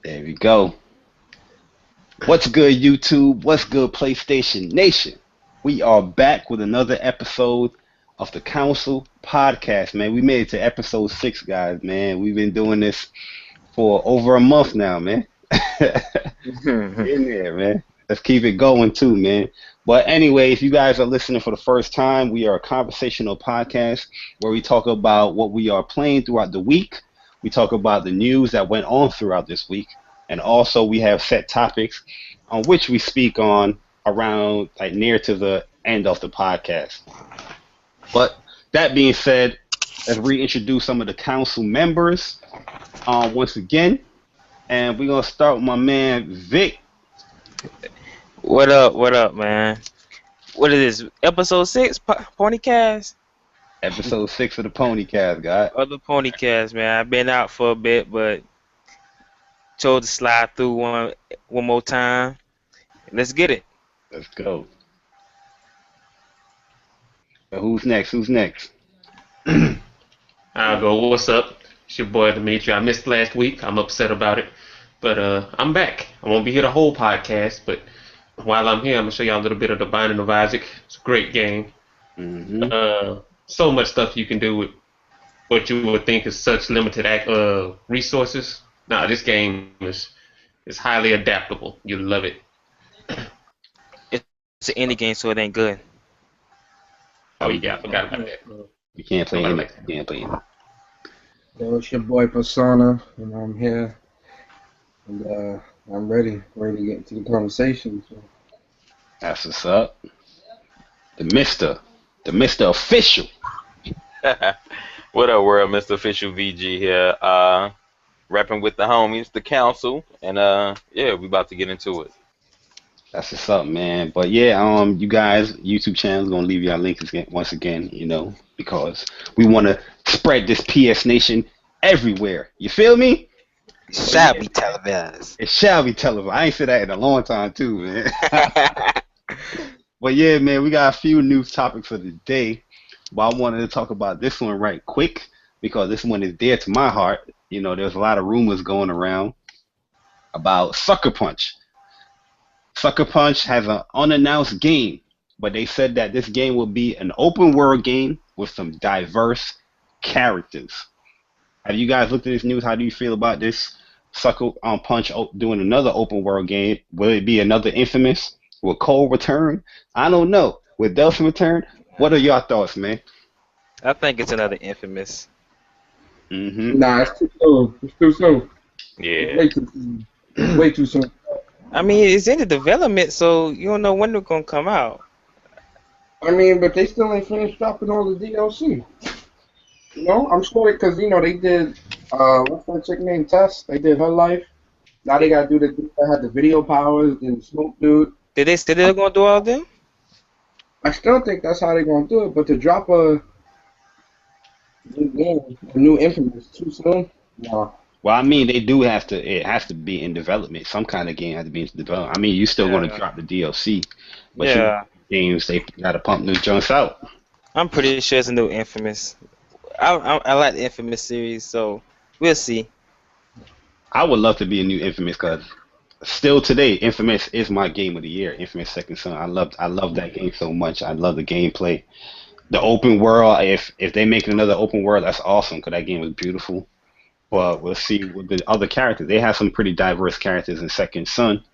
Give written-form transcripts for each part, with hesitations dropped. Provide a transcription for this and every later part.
There we go. What's good, YouTube? What's good, PlayStation Nation? We are back with another episode of the Council Podcast, man. We made it to episode 6, guys, man. We've been doing this for over a month now, man. We in there, man. Let's keep it going, too, man. But anyway, if you guys are listening for the first time, we are a conversational podcast where we talk about what we are playing throughout the week. We talk about the news that went on throughout this week. And also, we have set topics on which we speak on around like near to the end of the podcast. But that being said, let's reintroduce some of the council members once again. And we're going to start with my man, Vic. What up? What up, man? What is this? Episode 6, Ponycast? Episode 6 of the Ponycast, guy. Other Ponycast, man. I've been out for a bit, but chose to slide through one more time. Let's get it. Let's go. So who's next? Who's next? I'll go. What's up? It's your boy Dimitri. I missed last week. I'm upset about it, but I'm back. I won't be here the whole podcast, but while I'm here, I'm gonna show y'all a little bit of the Binding of Isaac. It's a great game. So much stuff you can do with what you would think is such limited resources. Nah, this game is highly adaptable. You'll love it. It's an indie game, so it ain't good. Oh yeah, I forgot about that. You can't play him. You can't play him. Yo, it's your boy Persona, and I'm here, and I'm ready to get into the conversation. So. That's what's up. The Mister Official. What up, world? Mr. Official VG here. Rapping with the homies, the council, and yeah, we about to get into it. That's what's up, man. But yeah, you guys, YouTube channel is gonna leave y'all links again, once again, because we want to spread this PS Nation everywhere. You feel me? It shall be televised. It shall be televised. I ain't said that in a long time too, man. But yeah, man, we got a few news topics for the day. But I wanted to talk about this one right quick because this one is dear to my heart. There's a lot of rumors going around about Sucker Punch. Sucker Punch has an unannounced game, but they said that this game will be an open world game with some diverse characters. Have you guys looked at this news? How do you feel about this Sucker Punch doing another open world game? Will it be another Infamous? Will Cole return? I don't know. Will Delphin return? What are your thoughts, man? I think it's another Infamous. Nah, it's too soon. It's too soon. Yeah. Way too soon. Way too soon. I mean, it's in the development, so you don't know when they're gonna come out. I mean, but they still ain't finished dropping all the DLC. I'm sure because they did. What's that chick named Tess? They did her life. Now they gotta do the dude that had the video powers and the smoke dude. Did they still gonna do all of them? I still think that's how they're gonna do it, but to drop a new game, a new Infamous too soon? No. Well, I mean, they do have to. It has to be in development. Some kind of game has to be in development. I mean, you still want to drop the DLC, but games they gotta pump new joints out. I'm pretty sure it's a new Infamous. I like the Infamous series, so we'll see. I would love to be a new Infamous because still today, Infamous is my game of the year. Infamous Second Son. I love that game so much. I love the gameplay, the open world. If they make another open world, that's awesome because that game was beautiful. But we'll see with the other characters. They have some pretty diverse characters in Second Son.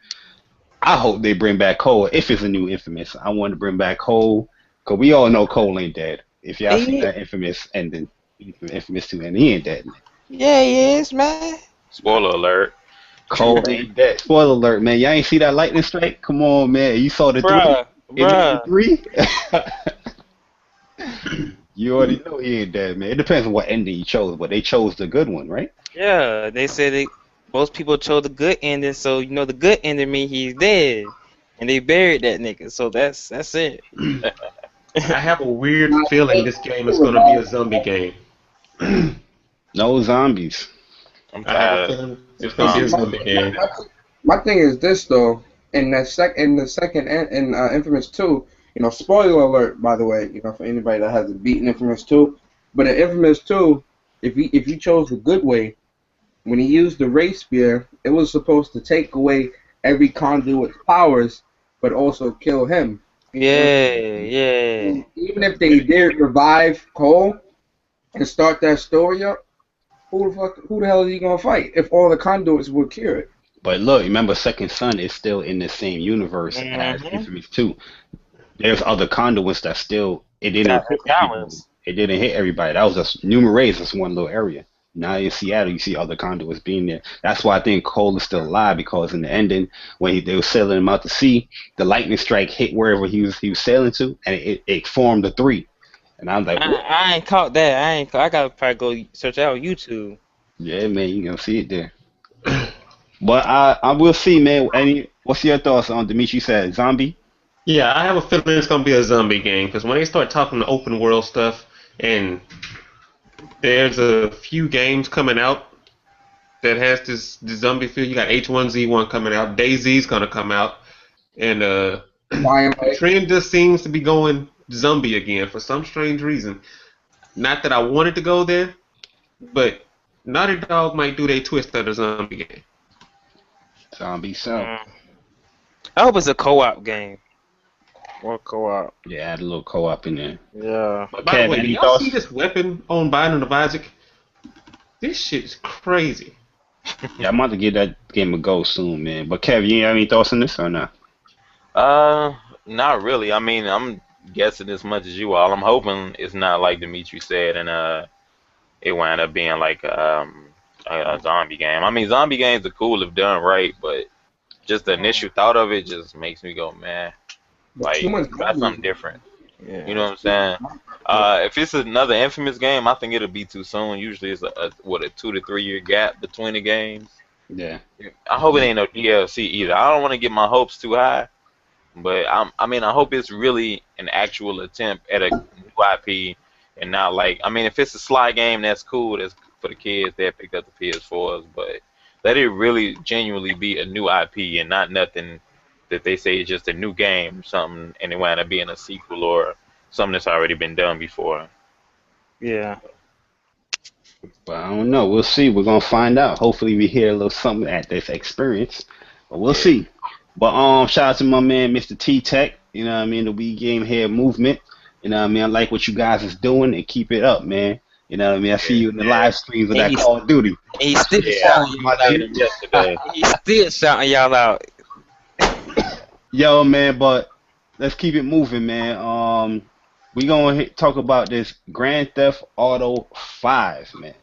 I hope they bring back Cole if it's a new Infamous. I want to bring back Cole because we all know Cole ain't dead. If y'all see that Infamous ending, Infamous 2, and he ain't dead. Yeah, he is, man. Spoiler alert. Cole ain't dead. Spoiler alert, man. Y'all ain't see that lightning strike? Come on, man. You saw the three? You already know he ain't dead, man. It depends on what ending you chose, but they chose the good one, right? Yeah, they said most people chose the good ending, so the good ending means he's dead, and they buried that nigga. So that's it. I have a weird feeling this game is gonna be a zombie game. No zombies. I'm I have a tired. feeling it's gonna be a zombie game. My thing is this though. In the second Infamous 2, spoiler alert by the way, for anybody that hasn't beaten Infamous 2, but in Infamous 2, if you chose the good way, when he used the ray spear, it was supposed to take away every conduit's powers, but also kill him. Yeah, yeah. Even if they did revive Cole and start that story up, who the hell is he gonna fight if all the conduits would cure it? But look, remember, Second Son is still in the same universe as Mm-hmm. Infamous 2. There's other conduits that still it didn't Got hit their everybody. powers. It didn't hit everybody. That was just Numerace, just one little area. Now in Seattle, you see other conduits being there. That's why I think Cole is still alive, because in the ending, when they were sailing him out to sea, the lightning strike hit wherever he was sailing to, and it formed the three. And I'm like, what? I ain't caught that. I gotta probably go search out on YouTube. Yeah, man, you gonna see it there. But I will see, man. What's your thoughts on Dimitri said zombie? Yeah, I have a feeling it's gonna be a zombie game because when they start talking open world stuff, and there's a few games coming out that has this zombie feel. You got H1Z1 coming out, DayZ's gonna come out, and the trend just seems to be going zombie again for some strange reason. Not that I wanted to go there, but Naughty Dog might do their twist at a zombie game. Zombie, so Mm. I hope it's a co-op game. Or co-op. yeah, add a little co-op in there. Yeah. But by the Kev, way, do any y'all thoughts? see this weapon on Biden and Isaac? This shit is crazy. Yeah, I'm about to give that game a go soon, man. But Kev, you have any thoughts on this or not? Not really. I mean, I'm guessing as much as you all. I'm hoping it's not like Dimitri said, and it wound up being like a zombie game. I mean, zombie games are cool if done right, but just the initial thought of it just makes me go, man, like that's something different. Yeah. You know what I'm saying? If it's another Infamous game, I think it'll be too soon. Usually it's a 2 to 3 year gap between the games. Yeah. I hope it ain't no DLC either. I don't want to get my hopes too high, but I mean, I hope it's really an actual attempt at a new IP and not like, I mean, if it's a Sly game, that's cool. That's for the kids that picked up the PS4s, but let it really genuinely be a new IP and not nothing that they say is just a new game or something, and it wind up being a sequel or something that's already been done before. Yeah. But I don't know. We'll see. We're gonna find out. Hopefully, we hear a little something at this experience. But we'll Yeah. see. But shout out to my man, Mr. T Tech. You know what I mean? The We Game Here movement. You know what I mean? I like what you guys is doing and keep it up, man. You know what I mean? I see you in the live streams of And that he's- Call of Duty. He's still Yeah, shouting y'all I did out. it yesterday. He's still shouting y'all out. Yo, man, but let's keep it moving, man. We gonna talk about this Grand Theft Auto 5, man.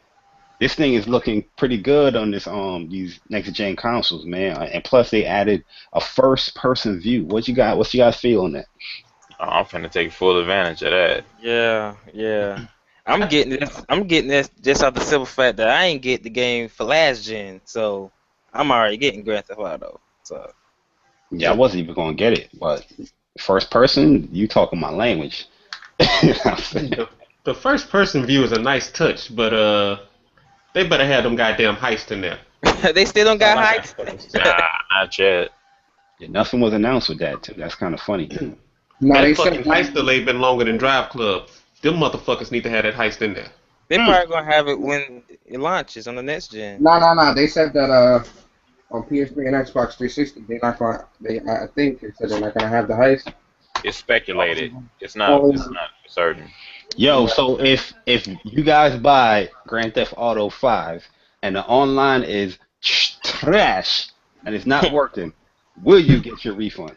This thing is looking pretty good on this these next gen consoles, man. And plus they added a first person view. What's you guys feel on that? Oh, I'm finna take full advantage of that. Yeah, yeah. I'm getting this just off the simple fact that I ain't get the game for last gen, so I'm already getting Grand Theft Auto. So Yeah, I wasn't even gonna get it, but first person, you talking my language. You know what I'm saying? The first person view is a nice touch, but they better have them goddamn heists in there. they still don't got All I hype. gotta say. Nah, not yet. Yeah, nothing was announced with that too. That's kind of funny. No, they That fucking said heist delay been longer than Drive Club. Them motherfuckers need to have that heist in there. They probably gonna have it when it launches on the next gen. no. They said that on PS3 and Xbox 360, they're not gonna. I think they said they're not gonna have the heist. It's speculated. It's not certain. Yo, so if you guys buy Grand Theft Auto 5 and the online is trash and it's not working, will you get your refund?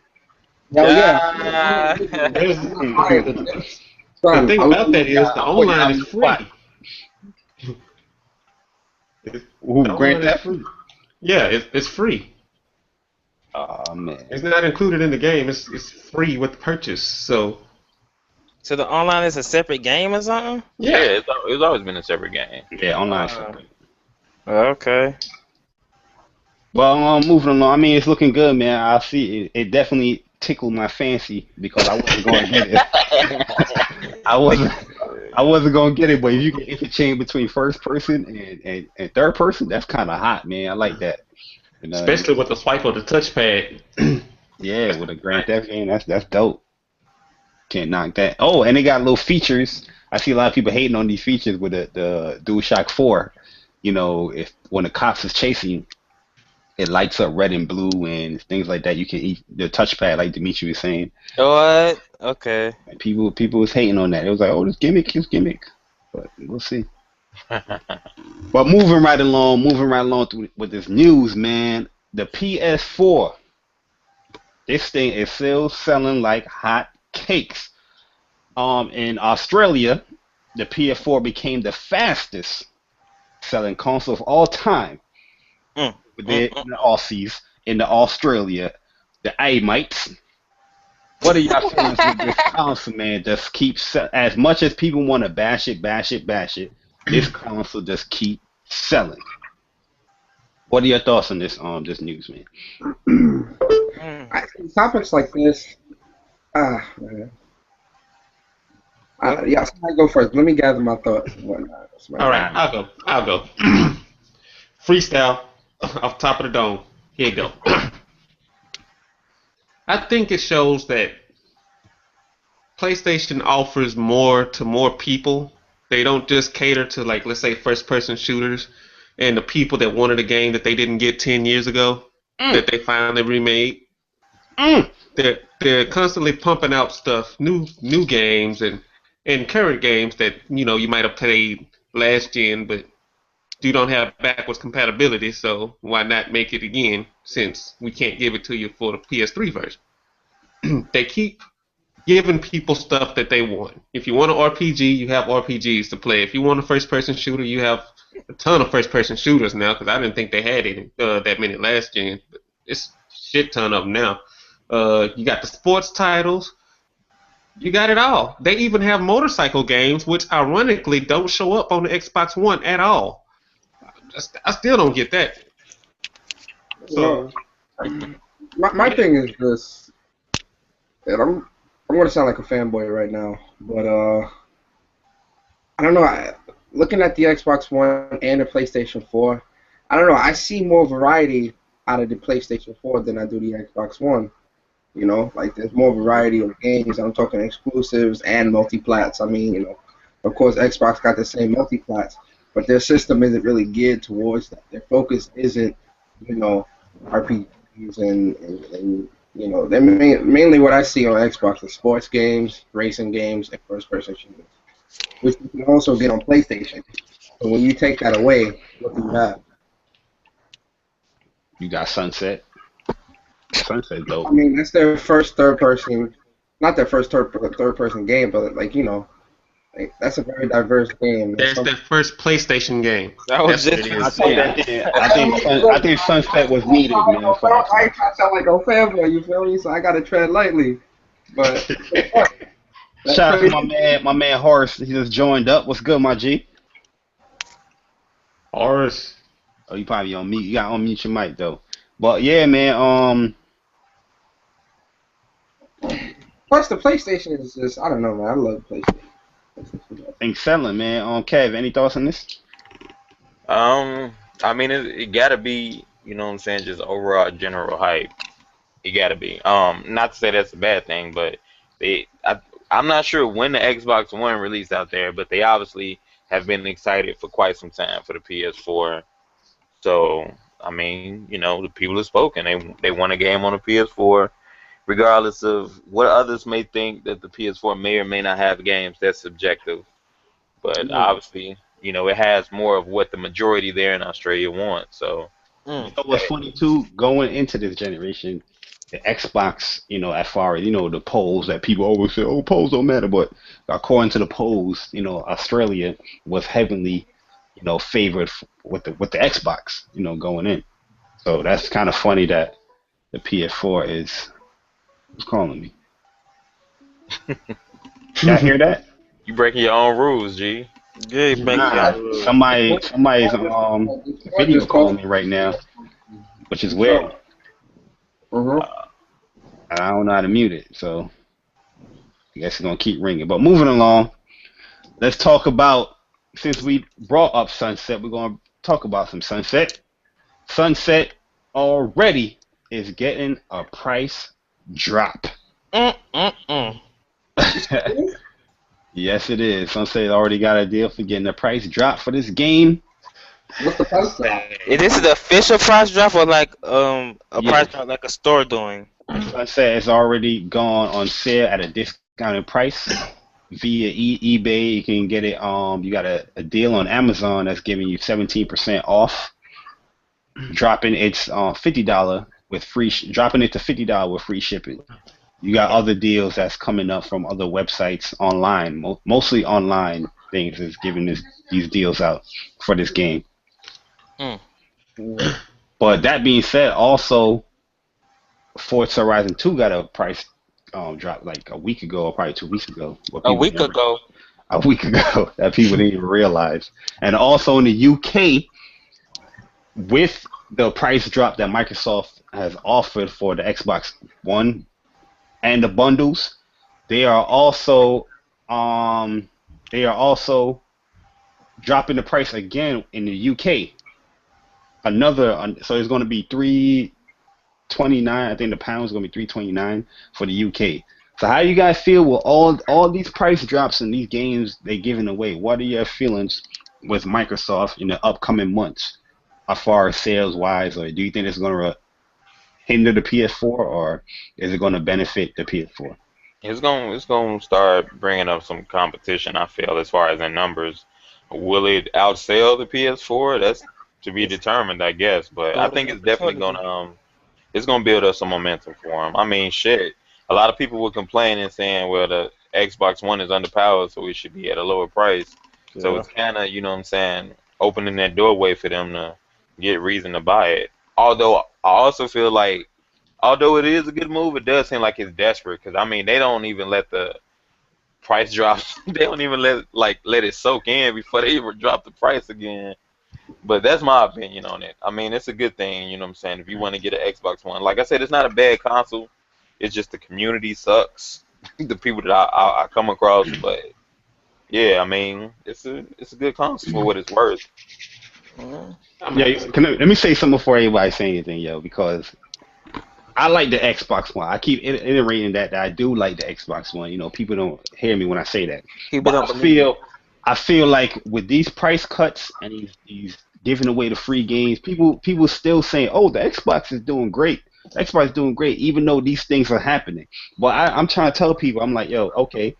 Hell Ah. yeah. There's, the Son, thing I was- about that is the online is free. Ooh, The Grand online is Theft? free. Yeah, it's free. Oh man. It's not included in the game. It's free with the purchase. So So the online is a separate game or something? Yeah, it's always been a separate game. Yeah, online. Separate. Okay. Well, moving along. I mean, it's looking good, man. I see it definitely tickled my fancy because I wasn't going to get it. I wasn't going to get it, but if you can interchange between first person and third person, that's kind of hot, man. I like that. You know, especially with the swipe of the touchpad. yeah, with a Grand Theft game, that's dope. Can't knock that. Oh, and they got little features. I see a lot of people hating on these features with the DualShock 4. you know, if when the cops is chasing you, it lights up red and blue and things like that. You can eat the touchpad, like Dimitri was saying. What? Okay. And people was hating on that. It was like, oh, this gimmick. But we'll see. But moving right along through with this news, man. The PS4, this thing is still selling like hot cakes. In Australia, the PS4 became the fastest selling console of all time. Mm, The Aussies in the Australia, the A-mites. What are y'all feelings with this console, man? Just keeps as much as people want to bash it. This console just keep selling. What are your thoughts on this news, man? Topics like this, man. Yeah, somebody go first. Let me gather my thoughts. All right, I'll go. Freestyle off top of the dome. Here you go. I think it shows that PlayStation offers more to more people. They don't just cater to, like, let's say, first-person shooters and the people that wanted a game that they didn't get 10 years ago that they finally remade. They're constantly pumping out stuff, new games and current games that you might have played last gen, but you don't have backwards compatibility. So why not make it again since we can't give it to you for the PS3 version? They keep giving people stuff that they want. If you want an RPG, you have RPGs to play. If you want a first-person shooter, you have a ton of first-person shooters now. Because I didn't think they had any that many last gen, but it's a shit ton of them now. You got the sports titles. You got it all. They even have motorcycle games, which ironically don't show up on the Xbox One at all. I still don't get that. So, my thing is this, and I'm going to sound like a fanboy right now, but I don't know. Looking at the Xbox One and the PlayStation 4, I don't know. I see more variety out of the PlayStation 4 than I do the Xbox One. Like there's more variety of games. I'm talking exclusives and multiplats. I mean, of course, Xbox got the same multiplats, but their system isn't really geared towards that. Their focus isn't, RPGs and they're mainly what I see on Xbox is sports games, racing games, and first-person shooters, which you can also get on PlayStation. So when you take that away, what do you have? You got Sunset. Sunset dope. I mean, that's their first third-person, not their first third-person game, but that's a very diverse game. That's their first PlayStation game. That was That's just what it is. I think Sunset was needed, man. I ain't trying to sound like a fanboy, you feel me? So I gotta tread lightly. But shout out to my man Horace. He just joined up. What's good, my G? Horace. Oh, you probably on mute. You got to unmute your mic though. But yeah, man. Plus the PlayStation is just, I don't know, man. I love PlayStation. I think selling, man. Kev, any thoughts on this? I mean, it gotta be, you know what I'm saying, just overall general hype. It gotta be. Not to say that's a bad thing, but I'm not sure when the Xbox One released out there, but they obviously have been excited for quite some time for the PS4. So, I mean, the people have spoken. They want a game on the PS4, regardless of what others may think that the PS4 may or may not have games. That's subjective. But obviously, it has more of what the majority there in Australia want. So, You know what's funny too? Going into this generation, the Xbox, as far as the polls that people always say, oh, polls don't matter, but according to the polls, Australia was heavily, favored with the Xbox, going in. So that's kind of funny that the PS4 is who's calling me. Y'all hear that? you breaking your own rules, G. yeah, Somebody's video calling me right now, which is weird. And I don't know how to mute it, so I guess it's gonna keep ringing. But moving along, let's talk about, since we brought up Sunset, we're gonna talk about some Sunset. Sunset already is getting a price drop. Yes, it is. Sunset already got a deal for getting a price drop for this game. What's the price drop? Is this the official price drop or like a price Yes. drop like a store doing? Sunset is already gone on sale at a discounted price via eBay. You can get it. You got a deal on Amazon that's giving you 17% off. Dropping it's $50 with dropping it to $50 with free shipping. You got other deals that's coming up from other websites online, mostly online things is giving these deals out for this game. Mm. But that being said, also Forza Horizon 2 got a price drop like a week ago or probably 2 weeks ago. What A people week didn't, ago. a week ago that people didn't even realize. And also in the UK, with the price drop that Microsoft has offered for the Xbox One and the bundles, they are also um dropping the price again in the UK. So it's going to be 329. I think the pound is going to be 329 for the UK. So how you guys feel with all these price drops in these games they giving away? What are your feelings with Microsoft in the upcoming months, as far as sales wise, or do you think it's going to hinder the PS4 or is it going to benefit the PS4? It's gonna start bringing up some competition. I feel as far as in numbers, will it outsell the PS4? That's to be It's determined, I guess. But I golden think it's definitely opportunity. gonna it's gonna build up some momentum for them. I mean, shit. A lot of people were complaining saying, well, the Xbox One is underpowered, so it should be at a lower price. So Yeah. it's kind of, you know what I'm saying, opening that doorway for them to get reason to buy it. Although I also feel like, although it is a good move, it does seem like it's desperate because I mean they don't even let the price drop. They don't even let it soak in before they even drop the price again. But that's my opinion on it. I mean, it's a good thing, you know what I'm saying? If you want to get an Xbox One, like I said, it's not a bad console. It's just the community sucks. The people that I come across, but yeah, I mean, it's a good console for what it's worth. Mm. I'm Yeah, actually let me say something before everybody say anything, yo, because I like the Xbox One. I keep iterating that I do like the Xbox One. You know, people don't hear me when I say that, People but don't believe you. I feel like with these price cuts and these giving away the free games, people still saying, "Oh, the Xbox is doing great. The Xbox is doing great," even though these things are happening. But I'm trying to tell people, I'm like, yo, okay,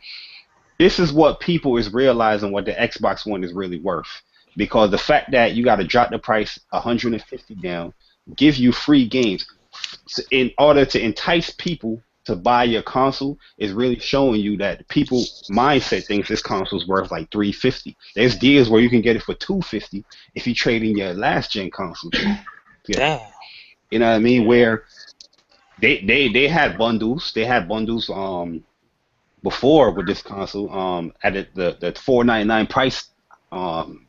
this is what people is realizing what the Xbox One is really worth. Because the fact that you got to drop the price 150 down, give you free games in order to entice people to buy your console is really showing you that people mindset thinks this console is worth like 350. There's deals where you can get it for 250 if you trade in your last gen console. Yeah, Damn. you know what I mean? Where they had bundles. They had bundles before with this console at the 499 price um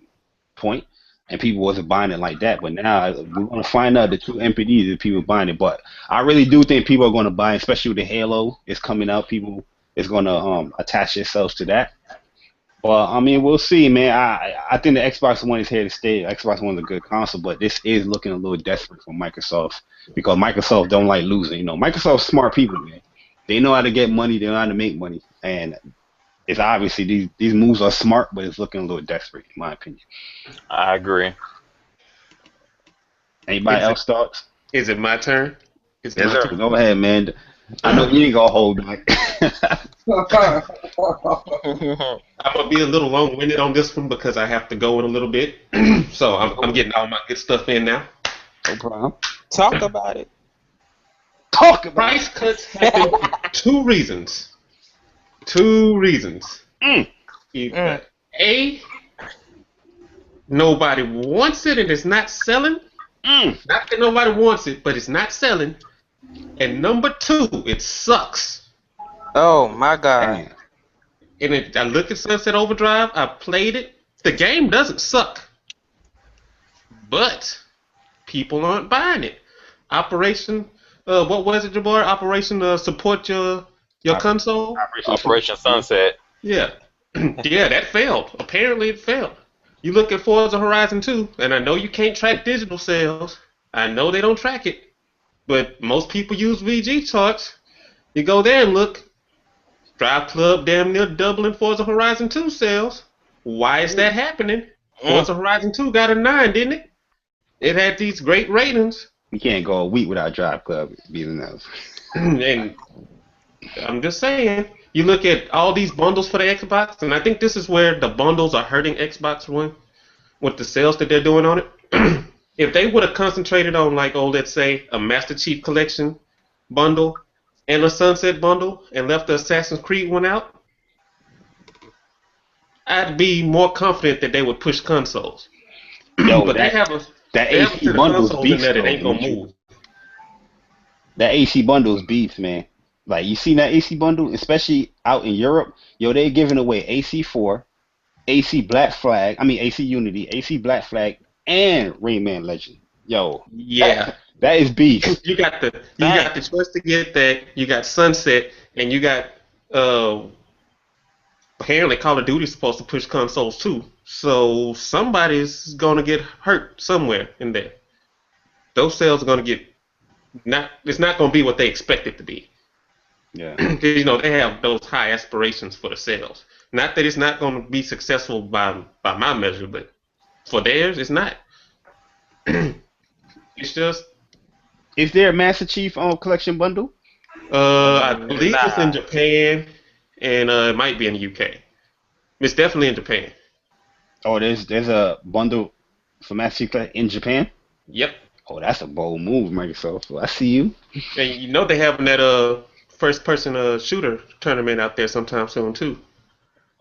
point, and people wasn't buying it like that. But now we're gonna find out the true MPDs if people buying it. But I really do think people are gonna buy, it, especially with the Halo is coming out. People is gonna attach themselves to that. But I mean, we'll see, man. I think the Xbox One is here to stay. Xbox One is a good console, but this is looking a little desperate for Microsoft because Microsoft don't like losing. You know, Microsoft's smart people, man. They know how to get money. They know how to make money, and it's obviously these moves are smart, but it's looking a little desperate, in my opinion. I agree. Anybody is it else thoughts? is it my turn? Is it Yes, my sir. turn? Go ahead, man. I know you ain't gonna hold back. I'm gonna be a little long-winded on this one because I have to go in a little bit. So I'm getting all my good stuff in now. No problem. Talk about it. Talk about it. Price cuts happen for two reasons. Two reasons. Mm, Either A, nobody wants it and it's not selling. mm. Not that nobody wants it, but it's not selling. And number two, it sucks. Oh my God. Damn. I look at Sunset Overdrive. I played it. The game doesn't suck, but people aren't buying it. Operation, what was it, Jabbar? Operation support your console. Operation Operation Super. Sunset. Yeah, yeah, that failed. Apparently, it failed. You look at Forza Horizon 2, and I know you can't track digital sales. I know they don't track it, but most people use VG charts. You go there and look. Drive Club damn near doubling Forza Horizon 2 sales. Why is that happening? Forza Horizon 2 got a 9, didn't it? It had these great ratings. We can't go a week without Drive Club being announced. And I'm just saying, you look at all these bundles for the Xbox, and I think this is where the bundles are hurting Xbox One with the sales that they're doing on it. If they would have concentrated on, like, let's say, a Master Chief Collection bundle and a Sunset bundle and left the Assassin's Creed one out, I'd be more confident that they would push consoles. Yo, But they have a AC set of bundles consoles in beefs there that though. ain't gonna move. That AC bundles beefs, man. Like you seen that AC bundle, especially out in Europe. Yo, they're giving away AC4, AC Black Flag. I mean AC Unity, AC Black Flag, and Rayman Legend. Yo, Yeah. that is beef. You got the choice to get that. You got Sunset, and you got apparently Call of Duty's supposed to push consoles too. So somebody's gonna get hurt somewhere in there. Those sales are gonna get it's not gonna be what they expect it to be. Yeah. You know, they have those high aspirations for the sales. Not that it's not gonna be successful by my measure, but for theirs, it's not. It's just. Is there a Master Chief collection bundle? I believe it's in Japan, and it might be in the UK. It's definitely in Japan. Oh, there's a bundle for Master Chief in Japan? Yep. Oh, that's a bold move, Microsoft. So I see you. And you know they having that first-person shooter tournament out there sometime soon too.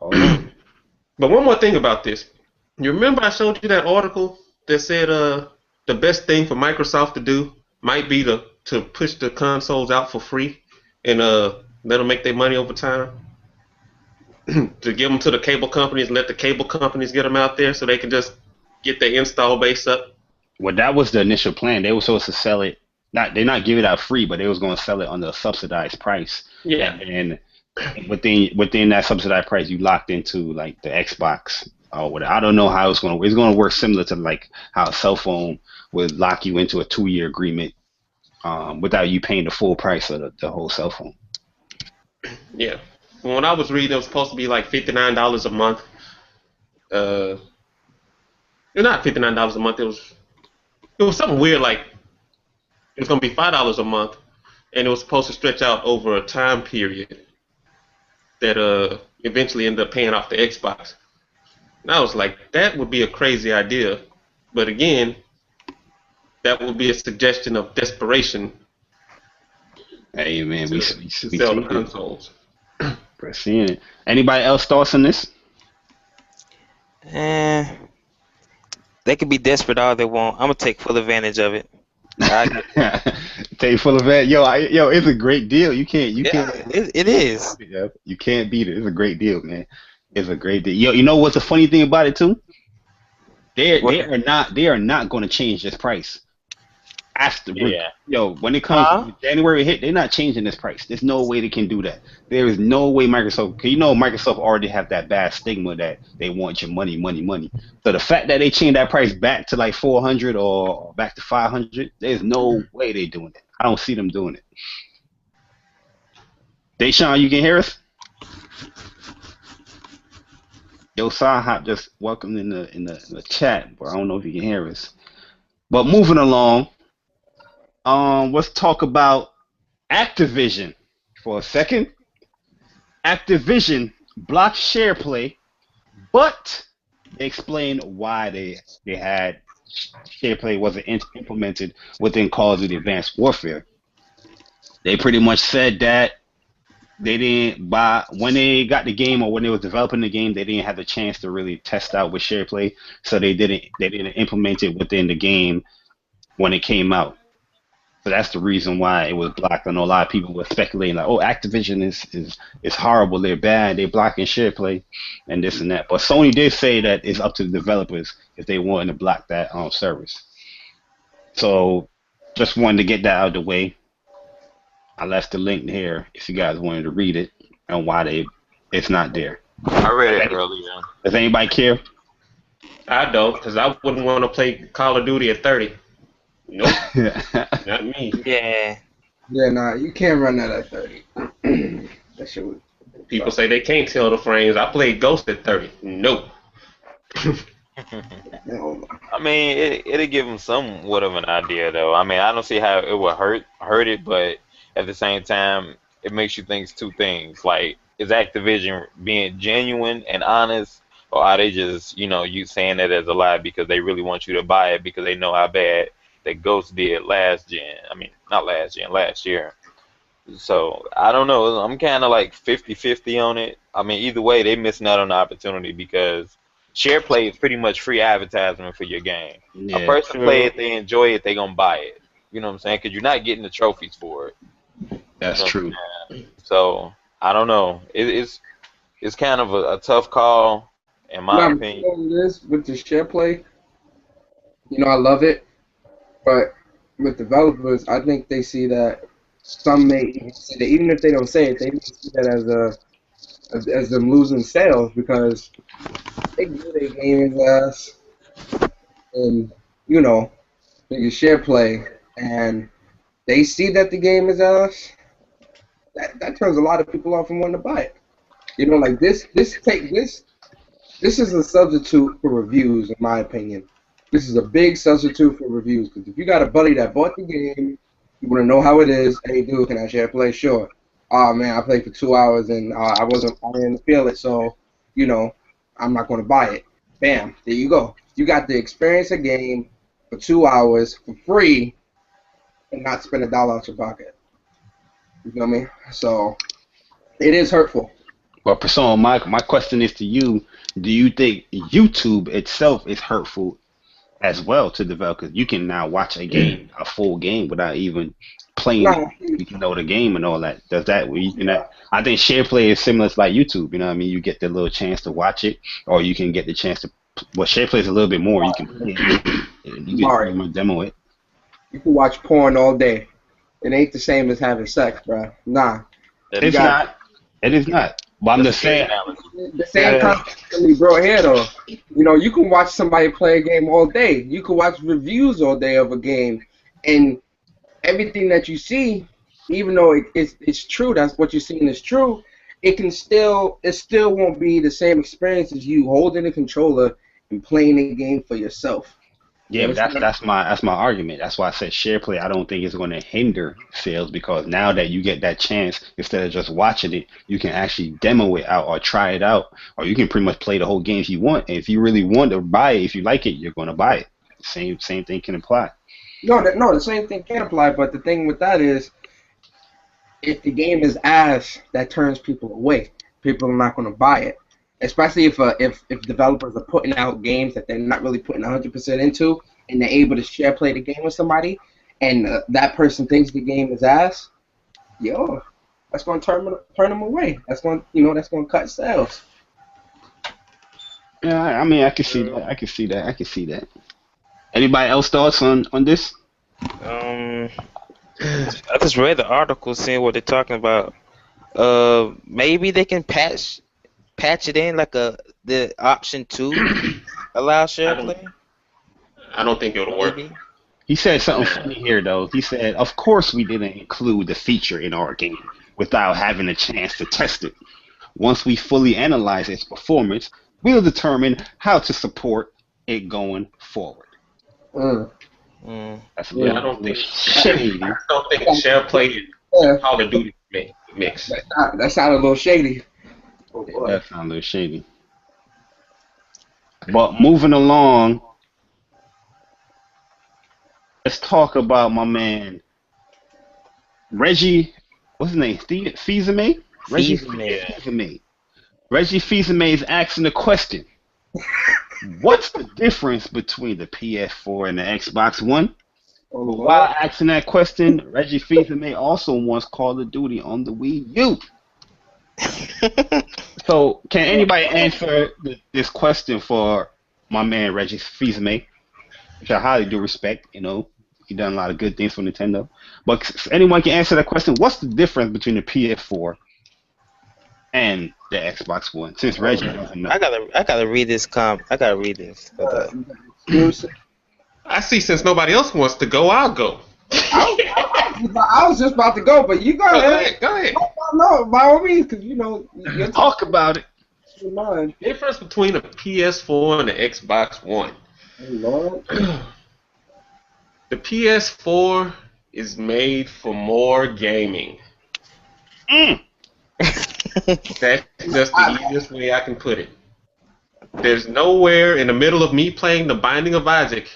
Oh, yeah. But one more thing about this. You remember I showed you that article that said the best thing for Microsoft to do might be to push the consoles out for free and let them make their money over time. To give them to the cable companies, let the cable companies get them out there so they can just get their install base up. Well, that was the initial plan. They were supposed to sell it. They're not giving it out free, but they was going to sell it on the subsidized price. Yeah. And within that subsidized price, you locked into like the Xbox or whatever. I don't know how it's going to work. It's going to work similar to like how a cell phone would lock you into a 2-year agreement without you paying the full price of the whole cell phone. Yeah. When I was reading, it was supposed to be like $59 a month. Not $59 a month. It was something weird, like it was going to be $5 a month, and it was supposed to stretch out over a time period that eventually ended up paying off the Xbox. And I was like, that would be a crazy idea. But again, that would be a suggestion of desperation. Hey, man, we sell the consoles. We're seeing it. Anybody else thoughts on this? They can be desperate all they want. I'm gonna take full advantage of it. Take full of it. Yo, it's a great deal. You can't. It is. Yeah, you can't beat it. It's a great deal, man. It's a great deal. Yo, you know what's the funny thing about it too? They are not going to change this price. When it comes to January hit, they're not changing this price. There's no way they can do that. There is no way Microsoft. Cause Microsoft already have that bad stigma that they want your money. So the fact that they change that price back to like 400 or back to 500, there's no way they're doing it. I don't see them doing it. Deshaun, you can hear us? Yo, Sahab just welcomed in the chat, but I don't know if you can hear us. But moving along. Let's talk about Activision for a second. Activision blocked SharePlay, but they explained why they had SharePlay wasn't implemented within Call of Duty Advanced Warfare. They pretty much said that they didn't when they got the game or when they were developing the game, they didn't have the chance to really test out with SharePlay, so they didn't implement it within the game when it came out. So that's the reason why it was blocked. I know a lot of people were speculating like, oh, Activision is horrible, they're bad, they're blocking SharePlay and this and that. But Sony did say that it's up to the developers if they want to block that service. So just wanted to get that out of the way. I left the link here if you guys wanted to read it and why it's not there. I read it earlier. Does anybody care? I don't, because I wouldn't want to play Call of Duty at 30. Nope. Not me. Yeah. Yeah, nah, you can't run that at 30. That shit would. People say they can't tell the frames. I played Ghost at 30. Nope. You know, I mean, it'll give them somewhat of an idea, though. I mean, I don't see how it would hurt it, but at the same time, it makes you think it's two things. Like, is Activision being genuine and honest, or are they just, you saying that as a lie because they really want you to buy it because they know how bad that Ghost did last gen? I mean, not last gen, last year. So I don't know. I'm kind of like 50-50 on it. I mean, either way, they missing out on the opportunity because share play is pretty much free advertisement for your game. A Yeah, person play True. it, they enjoy it, they gonna buy it. You know what I'm saying? Because you're not getting the trophies for it. You that's know what I'm true. saying? So I don't know. It's kind of a tough call, in my now, opinion. this with the share play, I love it, but with developers, I think they see that some may even see that even if they don't say it, they may see that as them losing sales because they view their game as and you know they can share play and they see that the game is us. That turns a lot of people off from wanting to buy it. Like this is a substitute for reviews, in my opinion. This is a big substitute for reviews because if you got a buddy that bought the game, you want to know how it is. Hey, dude, can I share play? Sure. Oh man, I played for 2 hours and I didn't feel it, so you know, I'm not going to buy it. Bam, there you go. You got to experience a game for 2 hours for free and not spend $1 out your pocket. You feel me? So it is hurtful. But Persona, my question is to you: do you think YouTube itself is hurtful as well to developers? You can now watch a full game, without even playing it. No, You can know the game and all that. Does that? I think share play is similar to like YouTube. You know what I mean? You get the little chance to watch it, or you can get the chance to. Well, share play is a little bit more. You can play it. You can Mario, pretty much demo it. you can watch porn all day. It ain't the same as having sex, bro. Nah. That You It's is got not. It is not. But I'm that's just a good saying. analogy. the same concept can be brought here, though. You can watch somebody play a game all day. You can watch reviews all day of a game, and everything that you see, even though it's true, that's what you're seeing is true. It still won't be the same experience as you holding the controller and playing the game for yourself. You Yeah, but that's understand? that's my that's my argument. That's why I said share play. I don't think it's going to hinder sales because now that you get that chance, instead of just watching it, you can actually demo it out or try it out, or you can pretty much play the whole game if you want. And if you really want to buy it, if you like it, you're going to buy it. Same thing can apply. No, the same thing can apply, but the thing with that is if the game is ass, that turns people away. People are not going to buy it, especially if developers are putting out games that they're not really putting 100% into, and they're able to share play the game with somebody, and that person thinks the game is ass. Yo, that's going to turn them away. That's going to cut sales. Yeah, I mean, I can see that. I can see that. I can see that. Anybody else thoughts on this? Um, I just read the article, seeing what they're talking about. Maybe they can patch it in like the option two allow I share don't. play. I don't think it'll work. Maybe. He said something funny here though. He said, "Of course, we didn't include the feature in our game without having a chance to test it. Once we fully analyze its performance, we'll determine how to support it going forward." Mm, Mm. That's a Yeah, little, I don't little think. shady. I don't think share play and yeah, Call of Duty mix. that sounded a little shady. Oh It boy. does sound a little shady. But moving along, let's talk about my man Reggie. What's his name? Fils-Aimé? Reggie Fees me. Yeah. Fils-Aimé. Reggie Fils-Aimé is asking the question: what's the difference between the PS4 and the Xbox One? Oh But Lord. while asking that question, Reggie Fils-Aimé also wants Call of Duty on the Wii U. So, can anybody answer this question for my man Reggie Fils-Aimé, which I highly do respect? He done a lot of good things for Nintendo. But anyone can answer that question. What's the difference between the PS4 and the Xbox One? Since Reggie doesn't know. I gotta read this I gotta read this. Hold up. Exclusive. I see. Since nobody else wants to go, I'll go. I was just about to go, but you go Go ahead. ahead. Go ahead. No, by all means, because you're Talk about it. Mine. Difference between a PS4 and the Xbox One. Oh, Lord. The PS4 is made for more gaming. Mm. That's just the easiest way I can put it. There's nowhere in the middle of me playing The Binding of Isaac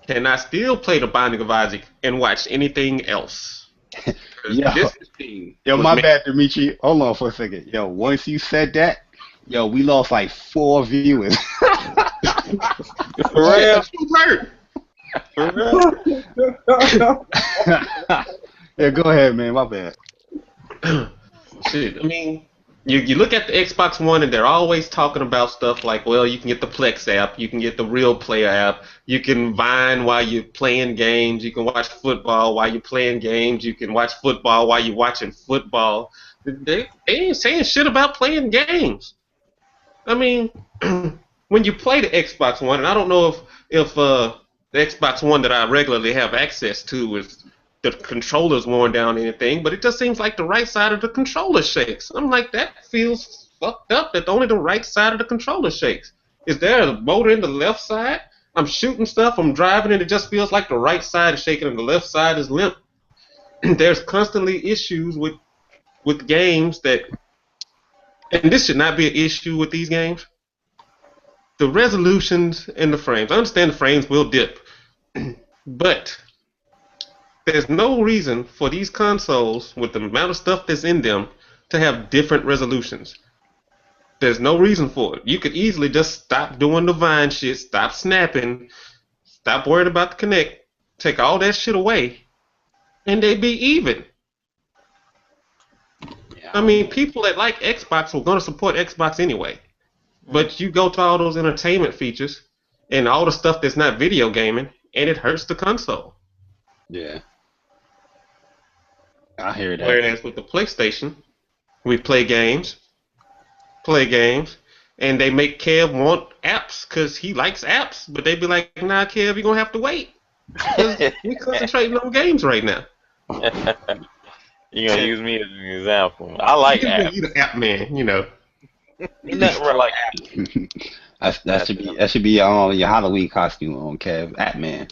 can I still play The Binding of Isaac and watch anything else. Because Yo, this machine yo, was my made. bad, Dimitri. Hold on for a second. Yo, once you said that, yo, we lost like 4 viewers. For Shit, real? the truth hurt. For real? Yeah, go ahead, man. My bad. Shit, I mean, you look at the Xbox One and they're always talking about stuff like, well, you can get the Plex app, you can get the Real Player app, you can Vine while you're playing games, you can watch football while you're playing games, you can watch football while you're watching football. They ain't saying shit about playing games. I mean, when you play the Xbox One, and I don't know if the Xbox One that I regularly have access to is the controller's worn down or anything, but it just seems like the right side of the controller shakes. I'm like, that feels fucked up that only the right side of the controller shakes. Is there a motor in the left side? I'm shooting stuff, I'm driving, and it just feels like the right side is shaking and the left side is limp. There's constantly issues with games that, and this should not be an issue with these games. The resolutions and the frames. I understand the frames will dip, but there's no reason for these consoles, with the amount of stuff that's in them, to have different resolutions. There's no reason for it. You could easily just stop doing the Vine shit, stop snapping, stop worrying about the Connect, take all that shit away, and they'd be even. Yeah, I mean, people that like Xbox were going to support Xbox anyway. But you go to all those entertainment features and all the stuff that's not video gaming, and it hurts the console. yeah, I hear that. Whereas with the PlayStation, we play games, and they make Kev want apps because he likes apps, but they be like, nah, Kev, you're going to have to wait because we're concentrating on games right now. You're gonna use me as an example. I like apps. You're the app man, you know. Ain't nothing I wrong. like apps. That should be your Halloween costume on Kev, Batman.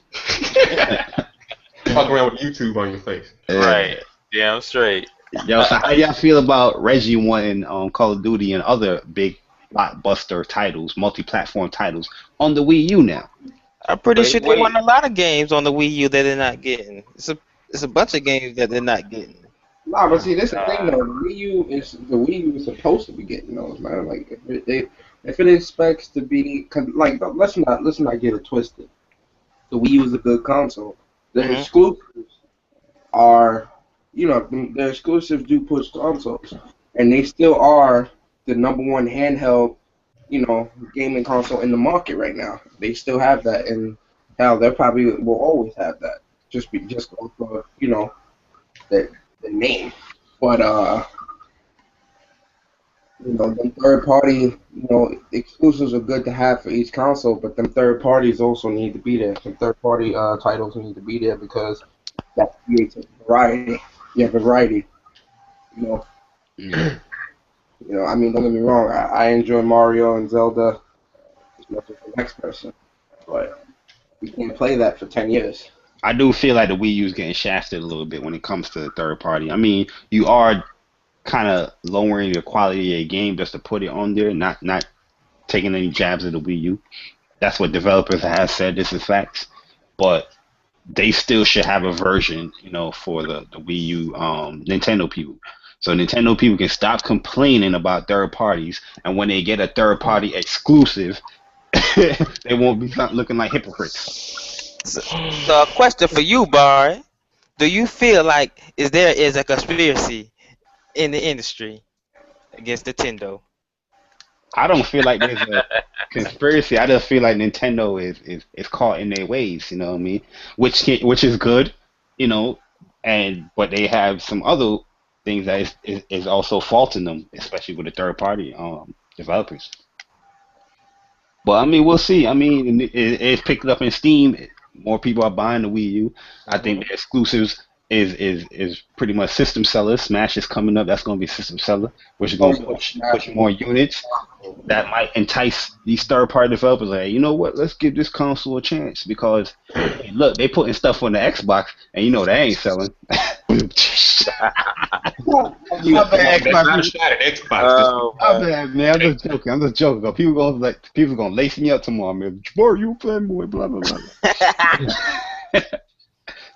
Walk around with YouTube on your face. Right. Damn straight. Yo, so how y'all feel about Reggie wanting Call of Duty and other big blockbuster titles, multi-platform titles on the Wii U now? I'm pretty Wait, sure they wait. want a lot of games on the Wii U that they're not getting. It's a bunch of games that they're not getting. Nah, but see, this is the thing though. The Wii U is supposed to be getting those, man. Like, if it expects to be, like, let's not get it twisted. The Wii U is a good console. The Mhm. exclusives are, the exclusives do push consoles, and they still are the number one handheld, gaming console in the market right now. They still have that, and hell, they probably will always have that. Just off of, the name. But them third party, exclusives are good to have for each console, but them third parties also need to be there. Some third party titles need to be there because that creates a variety. Yeah, variety. You know, Mm. I mean, don't get me wrong. I enjoy Mario and Zelda as much as the next person, but we can't play that for 10 years. I do feel like the Wii U is getting shafted a little bit when it comes to the third party. I mean, you are kind of lowering the quality of your game just to put it on there, not taking any jabs at the Wii U. That's what developers have said. This is facts, but they still should have a version, for the Wii U Nintendo people. So Nintendo people can stop complaining about third parties, and when they get a third party exclusive, they won't be looking like hypocrites. So a question for you, Bar. Do you feel like there is a conspiracy in the industry against Nintendo? I don't feel like there's a conspiracy. I just feel like Nintendo is caught in their ways. You know what I mean? Which is good, but they have some other things that is also faulting them, especially with the third party developers. But I mean, we'll see. I mean, it's picked up in Steam. More people are buying the Wii U. I think the exclusives is pretty much system seller. Smash is coming up. That's going to be system seller, which is Oh going to yeah, push more units. That might entice these third party developers. Like, you know what? Let's give this console a chance because hey, look, they putting stuff on the Xbox, and you know they ain't selling. You, My bad, that's Xbox not a people. shot at Xbox. Oh My my. bad, man. I'm just joking. I'm just joking. 'Cause people gonna lace me up tomorrow, man. Jabari, you a fanboy, blah blah blah.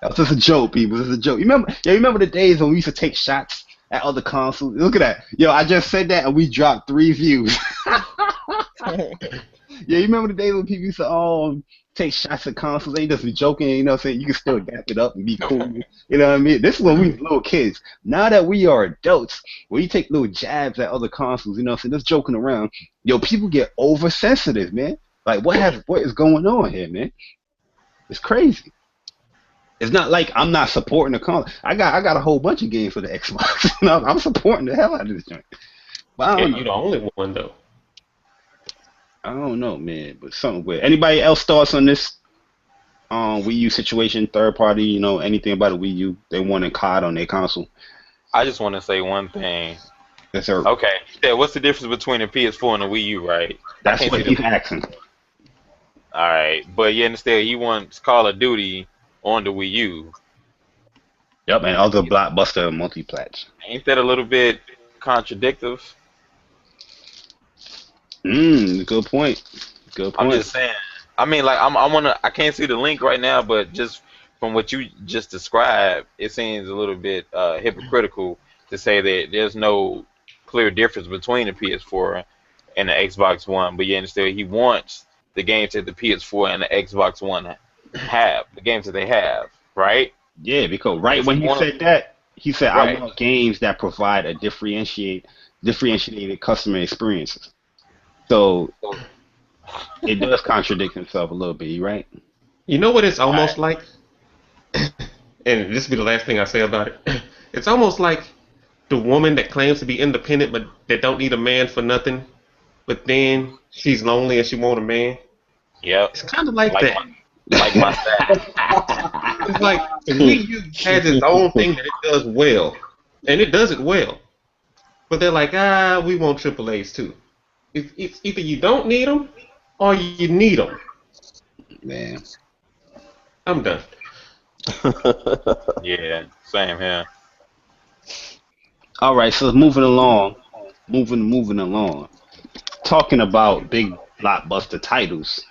That's just a joke, people. It's a joke. You remember the days when we used to take shots at other consoles? Look at that. Yo, I just said that and we dropped 3 views. Yeah, you remember the days when people used to take shots at consoles? They just be joking, you know what I'm saying? You can still dap it up and be cool. You know what I mean? This is when we was little kids. Now that we are adults, when you take little jabs at other consoles, you know what I'm saying? Just joking around. Yo, people get oversensitive, man. Like what is going on here, man? It's crazy. It's not like I'm not supporting the console. I got a whole bunch of games for the Xbox. You know, I'm supporting the hell out of this joint. But I Yeah, don't you're know. the only one though. I don't know, man. But something weird. Anybody else thoughts on this Wii U situation? Third party, you know, anything about a Wii U? They want a COD on their console. I just want to say one thing. That's a, Okay, yeah. What's the difference between a PS4 and a Wii U, right? I that's can't what see he's the. asking. All right, but you understand? He wants Call of Duty on the Wii U. Yep, and other blockbuster multiplats. Ain't that a little bit contradictive? Good point. Good I'm point. just saying. I mean, like I can't see the link right now, but just from what you just described, it seems a little bit hypocritical to say that there's no clear difference between the PS4 and the Xbox One. But you understand, he wants the games that the PS4 and the Xbox One have, the games that they have, right? Yeah, because right Does he when he want said that, he said, "I right? want games that provide a differentiated customer experiences." So it does contradict himself a little bit, you right? You know what it's All right. almost like, and this will be the last thing I say about it. It's almost like the woman that claims to be independent but that don't need a man for nothing, but then she's lonely and she want a man. Yep. It's kind of like Like that. my stats. It's like the Wii U has its own thing that it does well, and it does it well. But they're like, we want triple A's too. It's either you don't need them or you need them. Man. I'm done. Yeah, same here. All right, so moving along, moving along. Talking about big blockbuster titles.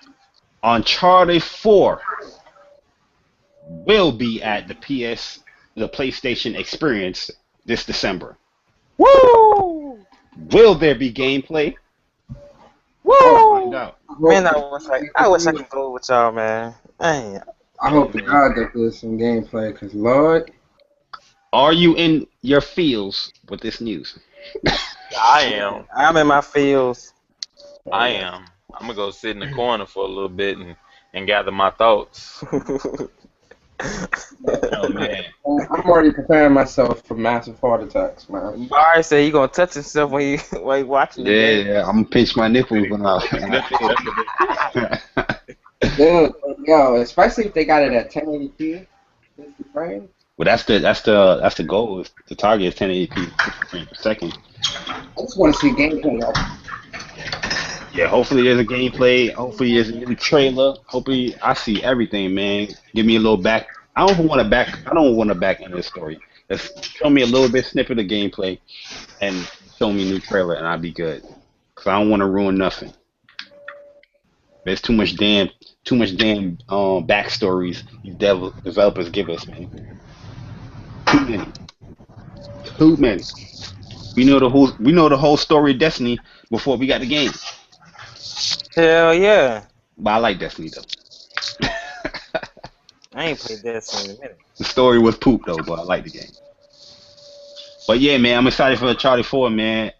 Uncharted 4 will be at the PlayStation Experience this December. Woo! Will there be gameplay? Find Woo! out. Man, I wish I could go with y'all, man. Man, I hope to God that there's some gameplay, cause Lord, Are you in your feels with this news? I am. I'm in my feels. I am. I'm gonna go sit in the corner for a little bit and gather my thoughts. Oh man. I'm already preparing myself for massive heart attacks, man. Barry said he gonna touch himself when he while he watching the game. Yeah, I'm gonna pinch my nipples when I. Dude, yo, especially if they got it at 1080p, 60 frames. Well, that's the goal. The target is 1080p, 60 frames per second. I just want to see gameplay. Yeah, hopefully there's a gameplay. Hopefully there's a new trailer. Hopefully I see everything, man. Give me a little back. I don't want to back. I don't want to back into the story. Just show me a little bit snippet of gameplay and show me a new trailer, and I'll be good. Cause I don't want to ruin nothing. There's too much damn backstories these developers give us, man. Too many, too many. We know the whole story of Destiny before we got the game. Hell yeah. But I like Destiny though. I ain't played Destiny in a minute. The story was poop though, but I like the game. But yeah, man, I'm excited for Charlie 4, man.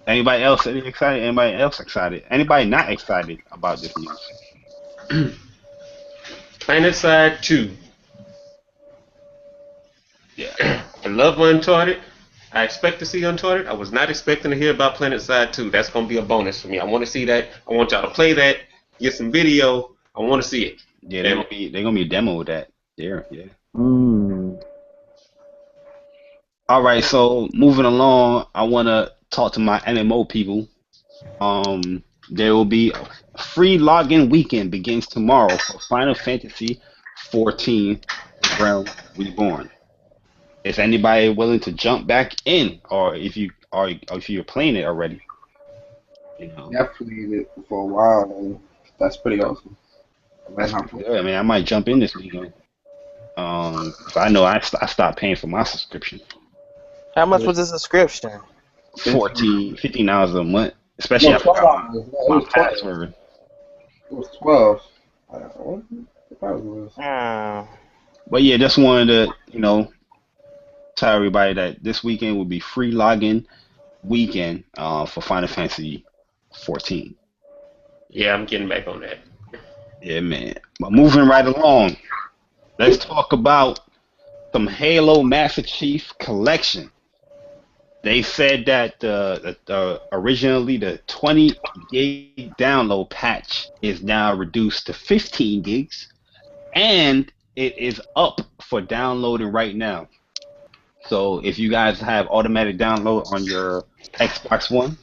Anybody else excited? Anybody else excited? Anybody not excited about this news? Planet Side 2. Yeah. I love Uncharted. I expect to see Uncharted. I was not expecting to hear about Planet Side 2. That's going to be a bonus for me. I want to see that. I want y'all to play that. Get some video. I want to see it. Yeah, they're gonna be a demo of that. Yeah, yeah. Mm. All right, so moving along, I want to talk to my MMO people. There will be a free login weekend begins tomorrow for Final Fantasy 14 Realm Reborn. Is anybody willing to jump back in, or if you're playing it already? You know, I've played it for a while, and that's pretty awesome. I might that's hop pretty on. good. I mean, I might jump in this weekend. 'Cause I know I stopped paying for my subscription. How much was the subscription? 15. 15 hours a month, especially No, I 12 forgot hours. No, it my was 12. password. It was 12. I don't know what it was. Hmm. But yeah, just wanted to, tell everybody that this weekend will be free login weekend for Final Fantasy 14. Yeah, I'm getting back on that. Yeah, man. But moving right along, let's talk about some Halo Master Chief Collection. They said that originally the 20 gig download patch is now reduced to 15 gigs, and it is up for downloading right now. So if you guys have automatic download on your Xbox One,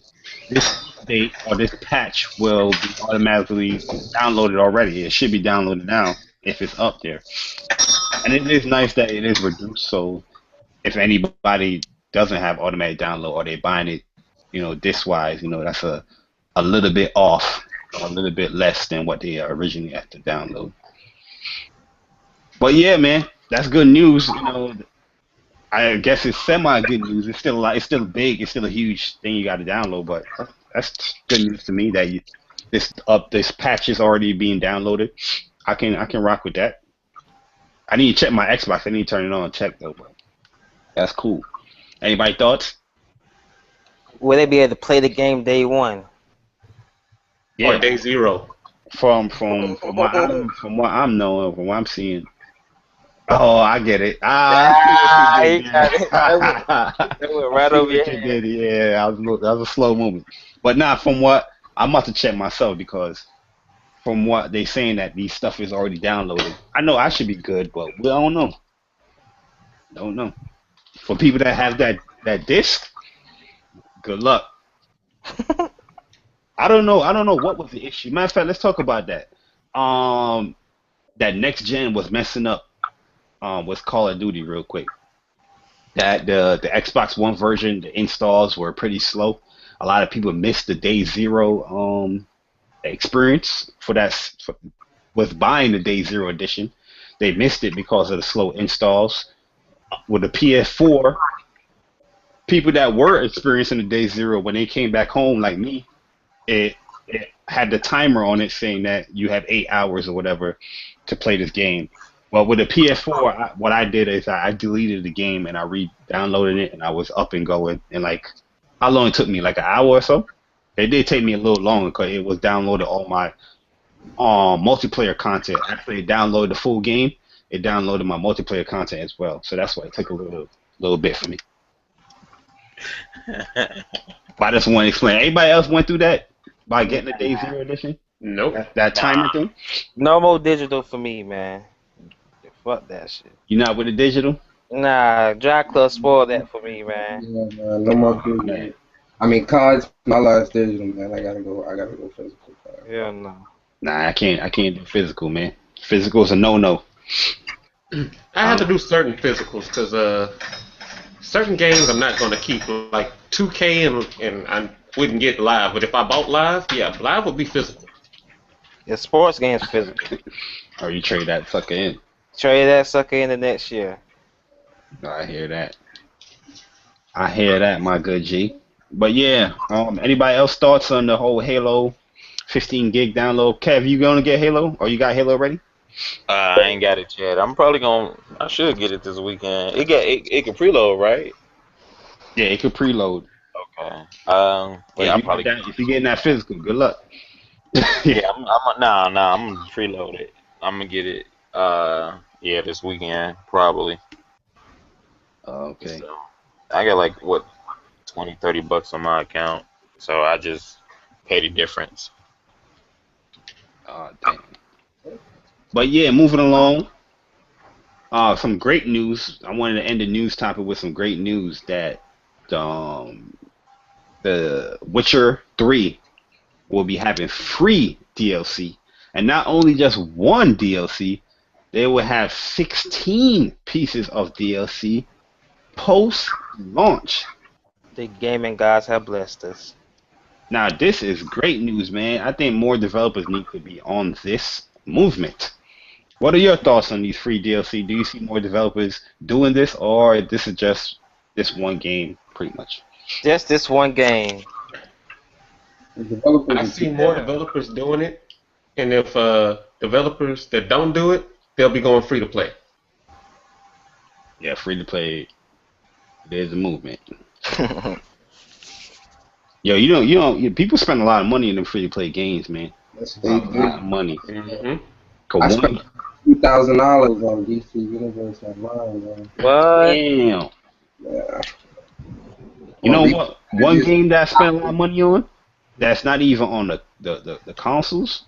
this update or this patch will be automatically downloaded already. It should be downloaded now if it's up there. And it is nice that it is reduced. So if anybody doesn't have automatic download or they're buying it, disc wise, that's a little bit off or a little bit less than what they originally had to download. But yeah, man, that's good news. I guess it's semi good news. It's still it's still big. It's still a huge thing you got to download, but that's good news to me that this patch is already being downloaded. I can rock with that. I need to check my Xbox. I need to turn it on and check though, but that's cool. Anybody thoughts? Will they be able to play the game day one? Or Yeah, day zero. from what I'm knowing, from what I'm seeing. Oh, I get it. I see what you Ah, did he got there. it. That went I right see over your what you head. did. Yeah, that was a slow moment. But not from what I'm about to check myself because from what they saying that these stuff is already downloaded. I know I should be good, but we don't know. Don't know. For people that have that disc, good luck. I don't know what was the issue. Matter of fact, let's talk about that. Um, that next gen was messing up. Was Call of Duty real quick. That the Xbox One version, the installs were pretty slow. A lot of people missed the day zero experience for that was buying the day zero edition. They missed it because of the slow installs. With the PS4, people that were experiencing the day zero when they came back home, like me, it had the timer on it saying that you have 8 hours or whatever to play this game. Well, with the PS4, what I did is I deleted the game and I re-downloaded it and I was up and going. And like, how long it took me? Like an hour or so. It did take me a little longer because it was downloaded all my multiplayer content. After it downloaded the full game, it downloaded my multiplayer content as well. So that's why it took a little bit for me. But I just want to explain. Anybody else went through that by getting the day zero edition? Nope. That timer Nah. thing? No more digital for me, man. Fuck that shit. You not with the digital? Nah, Dry Club spoiled that for me, man. Yeah, man. No more Oh man. digital. I mean, cards. My last digital, man. I gotta go. I gotta go physical card. Hell no. Nah, I can't do physical, man. Physical is a no. I have to do certain physicals because certain games I'm not going to keep, like 2K, and I wouldn't get live. But if I bought live, yeah, live would be physical. The sports game's physical. Or you trade that sucker in. Trade that sucker in the next year. I hear that. I hear that, my good G. But yeah, anybody else thoughts on the whole Halo 15 gig download? Kev, you gonna get Halo? Or you got Halo ready? I ain't got it yet. I'm probably gonna. I should get it this weekend. It can preload, right? Yeah, it could preload. Okay. But Yeah, if I'll you get probably get that, it if this you're getting that weekend. physical, good luck. Yeah, I'm gonna preload it. I'm gonna get it. Yeah, this weekend probably. Okay. So I got like what 20, $30 on my account. So I just pay the difference. Dang. But yeah, moving along. Some great news. I wanted to end the news topic with some great news that um, the Witcher 3 will be having free DLC. And not only just one DLC, they will have 16 pieces of DLC post launch. The gaming gods have blessed us. Now, this is great news, man. I think more developers need to be on this movement. What are your thoughts on these free DLC? Do you see more developers doing this, or this is just this one game, pretty much? Just this one game. The developers I are see more developers doing it, and if developers that don't do it, they'll be going free to play. Yeah, free to play. There's a movement. Yo, people spend a lot of money in them free to play games, man. That's A lot of money. Mm-hmm. I spent $2,000 on DC Universe Online, man. What? Damn. Yeah. You know Well, what? One game that I spent a lot of money on, that's not even on the consoles.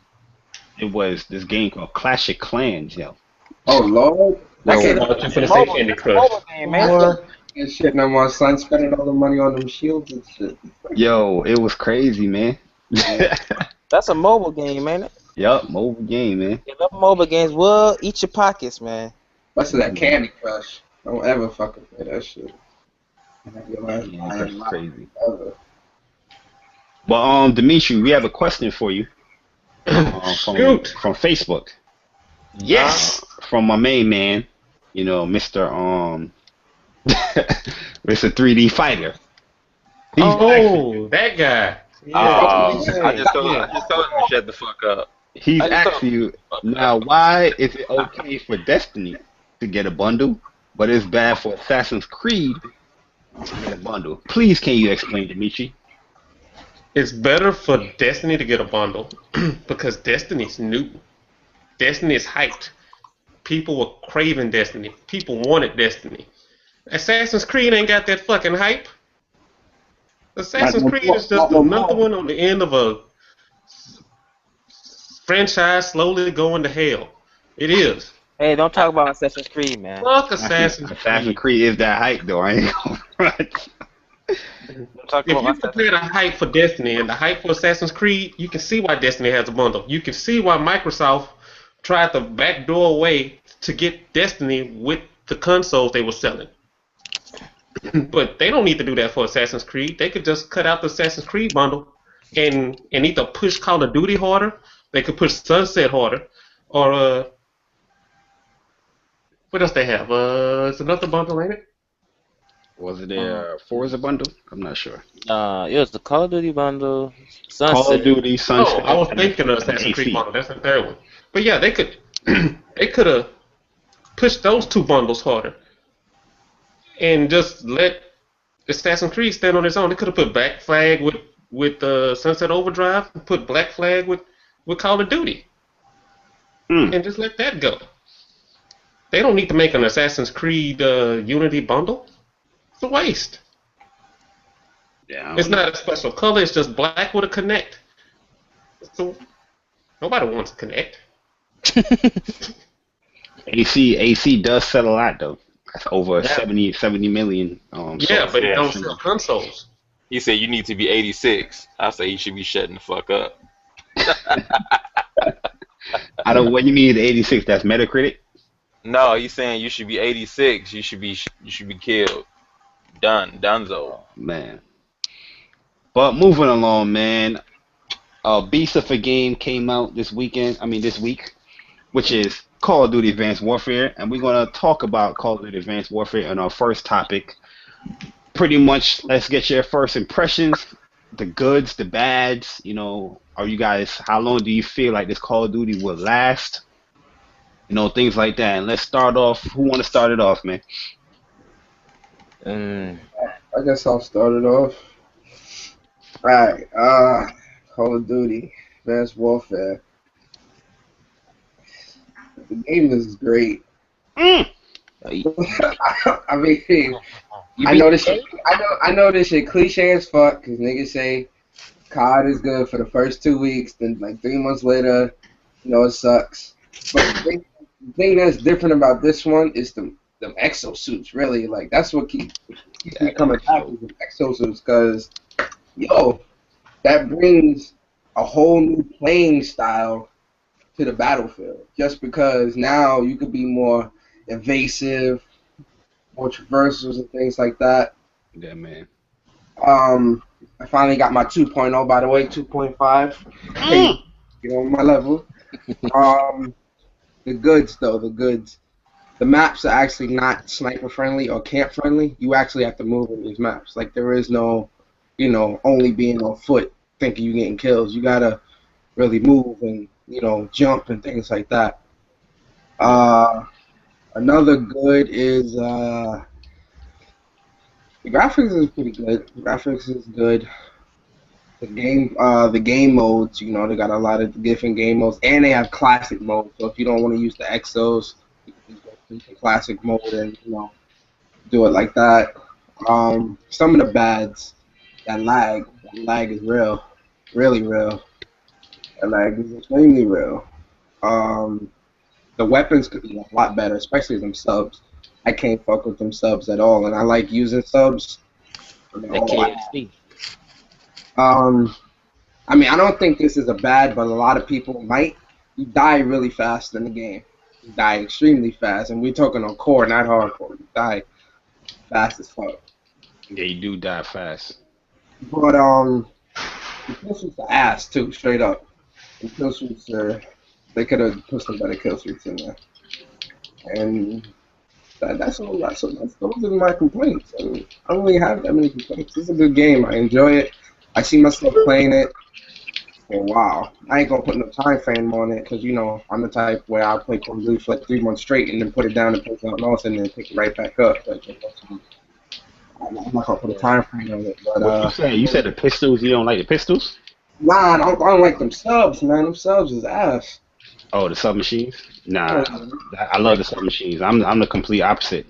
It was this game called Clash of Clans, yo. Oh Lord. I Yo, can't about you for the say Candy Crush. Game, man. That shit, now my son spending all the money on them shields and shit. yo, it was crazy, man. That's a mobile game, ain't it? Yup, mobile game, man. Yeah, them mobile games will eat your pockets, man. What's that Candy Crush? Don't ever fucking play that shit. Yeah, that's crazy. Ever. But Dimitri, we have a question for you Shoot. from Facebook. Yes. From my main man, Mr. Mr. 3D Fighter. Oh, that guy. I just told him to shut the fuck up. He's I just asking you now, why is it okay for Destiny to get a bundle, but it's bad for Assassin's Creed to get a bundle? Please, can you explain, Dimitri? It's better for Destiny to get a bundle because Destiny's new. Destiny is hyped. People were craving Destiny. People wanted Destiny. Assassin's Creed ain't got that fucking hype. Assassin's Creed is just another one on the end of a franchise slowly going to hell. It is. Hey, don't talk about Assassin's Creed, man. Fuck Assassin's Assassin's Creed is that hype, though. I ain't gonna front. Don't talk If about you Assassin's compare the hype for Destiny and the hype for Assassin's Creed, you can see why Destiny has a bundle. You can see why Microsoft tried the backdoor way to get Destiny with the consoles they were selling. But they don't need to do that for Assassin's Creed. They could just cut out the Assassin's Creed bundle and either push Call of Duty harder, they could push Sunset harder, or what else they have? It's another bundle, ain't it? Was it a Forza bundle? I'm not sure. it was the Call of Duty bundle. Call Sunset. of Duty, Sunset. Oh, I was thinking of Assassin's Creed bundle. That's the third one. But yeah, they could have pushed those two bundles harder and just let Assassin's Creed stand on its own. They could have put Black Flag with Sunset Overdrive, and put Black Flag with Call of Duty, and just let that go. They don't need to make an Assassin's Creed Unity bundle. It's a waste. Yeah, It's not a special color. It's just black with a Connect. So nobody wants a Connect. AC does sell a lot, though. That's over 70 million. Yeah, but it don't sell consoles. He said you need to be 86. I say you should be shutting the fuck up. I don't. What you mean 86? That's Metacritic. No, he's saying you should be 86. You should be killed. Dunzo. Man. But moving along, man. Beast of a game came out this week, which is Call of Duty Advanced Warfare, and we're gonna talk about Call of Duty Advanced Warfare in our first topic. Pretty much, let's get your first impressions, the goods, the bads. Are you guys? How long do you feel like this Call of Duty will last? Things like that. And let's start off. Who want to start it off, man? I guess I'll start it off. Alright, Call of Duty, Advanced Warfare. The game is great. I mean, I know this shit. I know this shit cliche as fuck because niggas say COD is good for the first 2 weeks, then like 3 months later, it sucks. But the thing that's different about this one is them exosuits. Really, like that's what keeps me That coming back exo. is the exosuits. Because yo, that brings a whole new playing style to the battlefield. Just because now you could be more evasive, more traversals and things like that. Yeah, man. Um, I finally got my 2.0, by the way, 2.5. Hey, Mm. get on my level. Um, the goods though, the goods. The maps are actually not sniper friendly or camp friendly. You actually have to move in these maps. Like there is no, only being on foot thinking you getting kills. You gotta really move and jump and things like that. Uh, Another good is the graphics is pretty good. The graphics is good. The game modes, they got a lot of different game modes, and they have classic mode. So if you don't want to use the exos, you can just go to the classic mode and do it like that. Some of the bads, that lag is real, really real. That lag is extremely real. Um, the weapons could be a lot better, especially them subs. I can't fuck with them subs at all, and I like using subs. That Oh, KFC. um, I mean, I don't think this is a bad, but a lot of people might. You die really fast in the game. You die extremely fast, and we're talking on core, not hardcore. You die fast as fuck. Yeah, you do die fast. But the kill streaks are ass too, straight up. The kill streaks are they could have put some better kill streaks in there, and that's all. Those are my complaints. I don't really have that many complaints. It's a good game. I enjoy it. I see myself playing it. For a while. I ain't gonna put no time frame on it because I'm the type where I play Call of Duty for like 3 months straight and then put it down and play something else and then pick it right back up. I'm not gonna put a Yeah. time frame on it, but What you say? You said the pistols. You don't like the pistols? nah, I don't like them subs, man. Them subs is ass. Oh, the submachines? Nah, They're I love the submachines. I'm the complete opposite.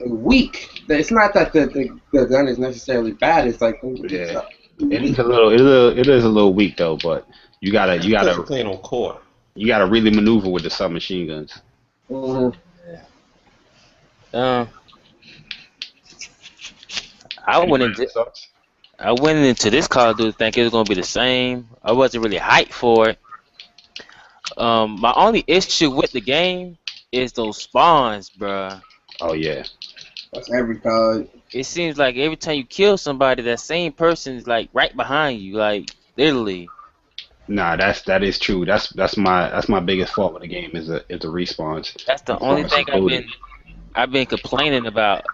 weak. It's not that the gun is necessarily bad. It's like Yeah, it is weak. a little it is a little weak though, but you gotta you Because you're gotta playing on core. you gotta really maneuver with the submachine guns. Mhm. Um, I went Anybody into else thoughts? I went into this Call of Duty thinking it was gonna be the same. I wasn't really hyped for it. My only issue with the game is those spawns, bruh. Oh yeah. That's every card. It seems like every time you kill somebody, that same person is like right behind you, like literally. Nah, that is true. That's my biggest fault with the game is the respawns. That's the As far only as thing secluded. I've been complaining about.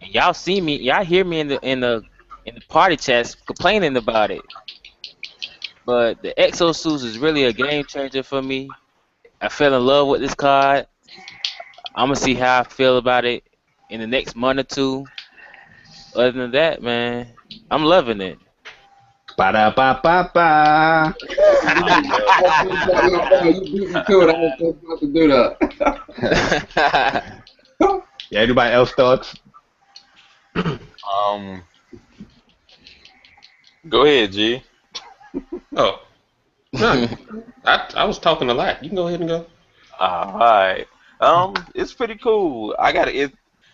And y'all see me, y'all hear me in the party chats complaining about it. But the exosuits is really a game changer for me. I fell in love with this card. I'm gonna see how I feel about it in the next month or two. Other than that, man, I'm loving it. Ba da ba ba ba. I love it. You beat me to it. I was just about to do that. Yeah, anybody else thoughts? Um, go ahead, G. Oh, no. I was talking a lot. You can go ahead and go. All right. It's pretty cool.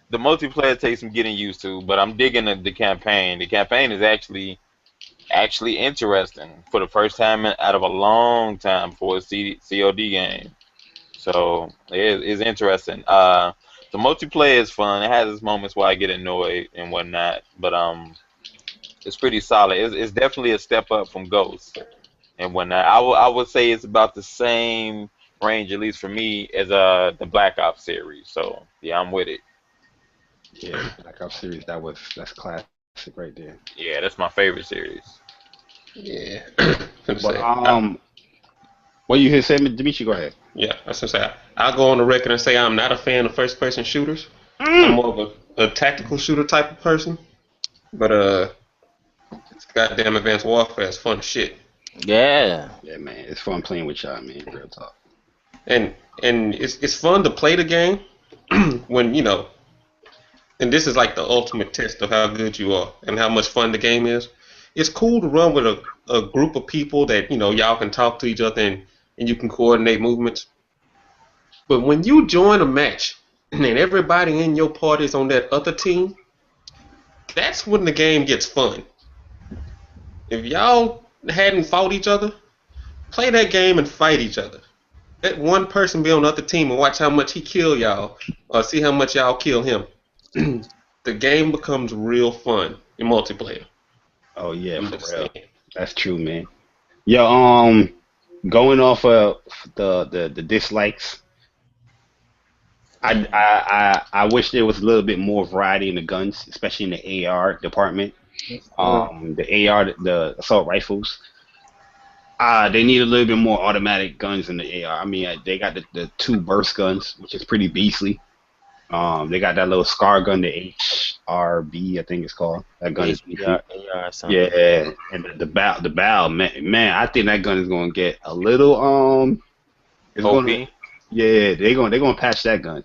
The multiplayer takes some getting used to, but I'm digging the campaign. The campaign is actually interesting for the first time out of a long time for a COD game. So it's interesting. The multiplayer is fun. It has its moments where I get annoyed and whatnot, but it's pretty solid. It's definitely a step up from Ghost and whatnot. I would say it's about the same range, at least for me, as the Black Ops series. So yeah, I'm with it. Yeah, Black Ops series. That's classic right there. Yeah, that's my favorite series. Yeah. I'm But say, what you here saying, Dimitri? Go ahead. yeah, I was gonna say, I'll go on the record and say I'm not a fan of first-person shooters. I'm Mm. more of a tactical shooter type of person. But it's goddamn Advanced Warfare is fun as shit. Yeah. Yeah, man, it's fun playing with y'all, man. Real talk. And it's fun to play the game when and this is like the ultimate test of how good you are and how much fun the game is. It's cool to run with a group of people that y'all can talk to each other and you can coordinate movements. But when you join a match and everybody in your party is on that other team, that's when the game gets fun. If y'all hadn't fought each other, play that game and fight each other. Let one person be on the other team and watch how much he kill y'all, or see how much y'all kill him. The game becomes real fun in multiplayer. Oh yeah, I'm for just real. saying. That's true, man. Yo, going off of the dislikes, I wish there was a little bit more variety in the guns, especially in the AR department. That's fair. The AR, the assault rifles. They need a little bit more automatic guns in the AR. I mean, they got the two burst guns, which is pretty beastly. They got that little SCAR gun, the HRB, I think it's called. That gun is beastly. HBR or something. Yeah, and the bow, man, I think that gun is gonna get a little it's gonna, OP. yeah, they gonna patch that gun.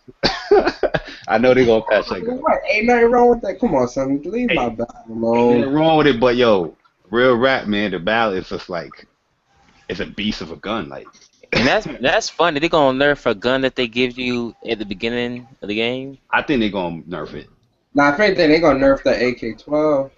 I know they're gonna patch that gun. What? Ain't nothing wrong with that. Come on, son. Leave my Hey, back ain't alone. nothing wrong with it, but yo, real rap, man, the bow is just like it's a beast of a gun. Like, And that's funny. They're gonna nerf a gun that they give you at the beginning of the game. I think they're gonna nerf it. Now, if anything, they gonna nerf the AK-12.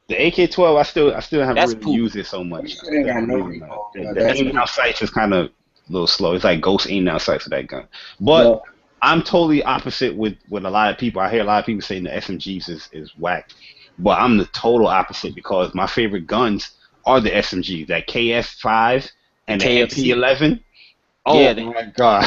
The AK-12, I still haven't That's really poop. used it so That much. shit ain't got no Really not. recoil. The, But the that's aim poop. down sights is kind of a little slow. It's like ghost aim down sights for that gun. But But I'm totally opposite with a lot of people. I hear a lot of people saying the SMGs is whack, but I'm the total opposite because my favorite guns are the SMGs, that KS5 The and the KFC. MP11. Yeah, Oh my God,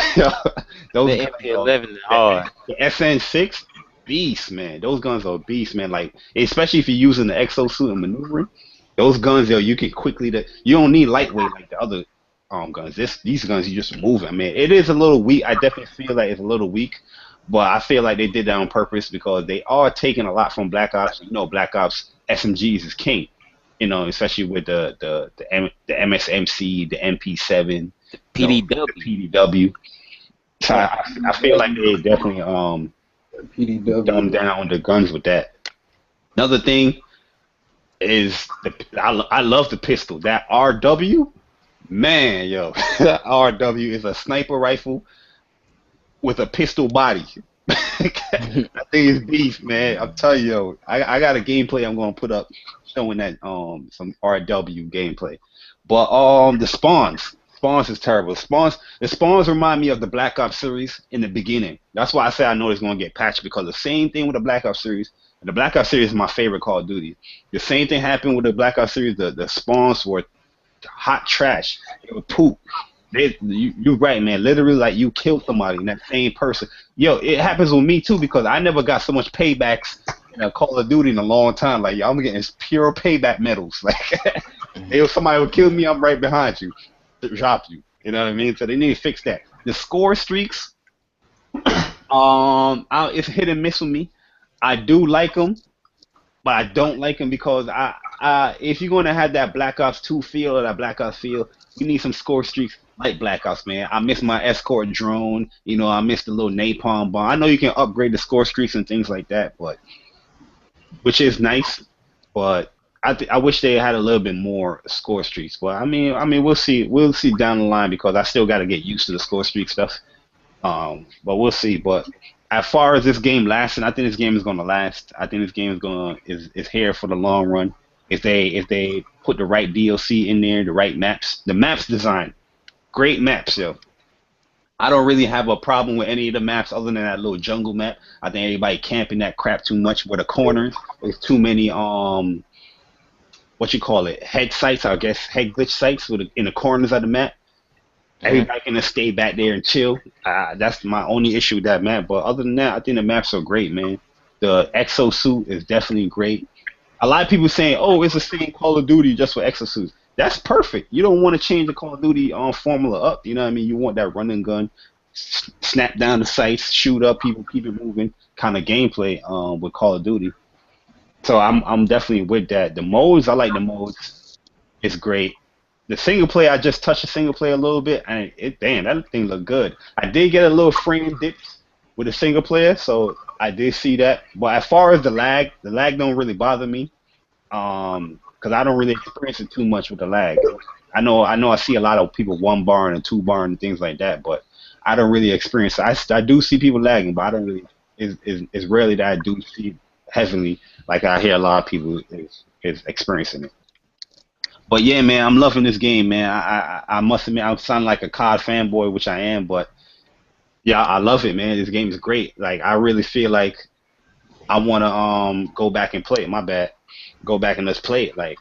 those the guns are MP11 is the, hard. the SN6 beast, man. Those guns are beast, man. Like especially if you're using the exosuit and maneuvering, those guns, yo, you can quickly. You don't need lightweight like the other guns. These guns, you just move it, man. It is a little weak. I definitely feel like it's a little weak, but I feel like they did that on purpose because they are taking a lot from Black Ops. You know, Black Ops SMGs is king. You know, especially with the MSMC, the MP7, the PDW. PDW. So I feel like they definitely dumbed PDW. down the guns with that. Another thing is I love the pistol. That RW, man, yo, that RW is a sniper rifle with a pistol body. That thing is beef, man. I'm telling you, yo, I got a gameplay I'm gonna put up showing that some RW gameplay. But the spawns is terrible. The spawns remind me of the Black Ops series in the beginning. That's why I say I know it's gonna get patched because the same thing with the Black Ops series. The Black Ops series is my favorite Call of Duty. The same thing happened with the Black Ops series. The spawns were hot trash. It was poop. You're right, man. Literally, like you killed somebody, and that same person. Yo, it happens with me too because I never got so much paybacks in a Call of Duty in a long time. Like, yo, I'm getting pure payback medals. Like, if somebody would kill me, I'm right behind you, to drop you. You know what I mean? So they need to fix that. The score streaks, it's hit and miss with me. I do like them, but I don't like them because if you're gonna have that Black Ops 2 feel or that Black Ops feel, you need some score streaks like Black Ops, man. I miss my escort drone. You know, I miss the little napalm bomb. I know you can upgrade the score streaks and things like that, but which is nice. But I wish they had a little bit more score streaks. But I mean, we'll see. We'll see down the line because I still got to get used to the score streak stuff. But we'll see. But as far as this game lasting, I think this game is gonna last. I think this game is here for the long run. If they put the right DLC in there, the right maps, the maps design, great maps, yo. I don't really have a problem with any of the maps other than that little jungle map. I think everybody camping that crap too much where the corners. There's too many what you call it, head sites, I guess head glitch sites in the corners of the map. Mhm. Everybody can just stay back there and chill. That's my only issue with that map. But other than that, I think the maps are great, man. The exosuit is definitely great. A lot of people saying, "Oh, it's the same Call of Duty just for exosuits." That's perfect. You don't want to change the Call of Duty formula up. You know what I mean? You want that run and gun, snap down the sights, shoot up people, keep it moving kind of gameplay with Call of Duty. So I'm definitely with that. The modes, I like the modes. It's great. The single player, I just touched the single player a little bit, and damn, that thing looked good. I did get a little frame dips with the single player, so I did see that. But as far as the lag don't really bother me, because I don't really experience it too much with the lag. I know, I see a lot of people one bar and two bar and things like that, but I don't really experience it. I do see people lagging, but I don't really. It's rarely that I do see heavily like I hear a lot of people is experiencing it. But yeah, man, I'm loving this game, man. I must admit, I'm sounding like a COD fanboy, which I am, but yeah, I love it, man. This game is great. Like I really feel like I want to go back and play it. My bad. Go back and let's play it. Like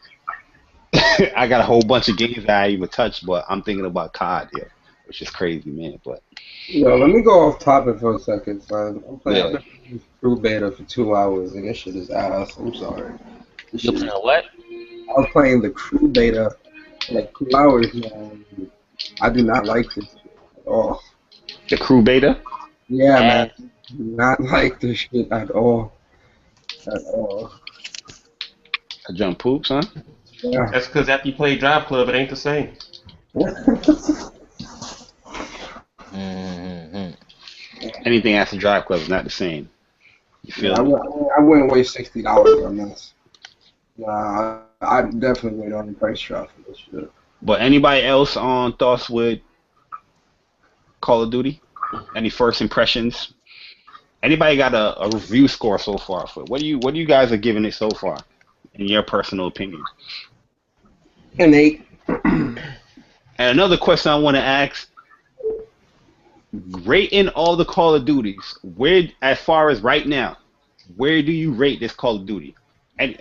I got a whole bunch of games that I even touched, but I'm thinking about COD here, which is crazy, man. But Yo, let me go off topic for a second, son. I've yeah, been playing through beta for 2 hours, and this shit is ass. I'm sorry. This You shit playing is, what? I was playing the crew beta for like 2 hours, man. I do not like this shit at all. the crew beta. Yeah, man. Ass. Do not like this shit at all. At all. I jump poops, huh? Yeah. That's because after you play Drive Club, it ain't the same. Mm-hmm. Anything after Drive Club is not the same. You Yeah, feel me? I wouldn't waste $60 on this. Nah, I definitely wait on the price drop for this shit. But anybody else on thoughts with Call of Duty? Any first impressions? Anybody got a review score so far for it? What do you guys are giving it so far, in your personal opinion? An 8. And another question I want to ask: rating all the Call of Duties, where as far as right now, where do you rate this Call of Duty? And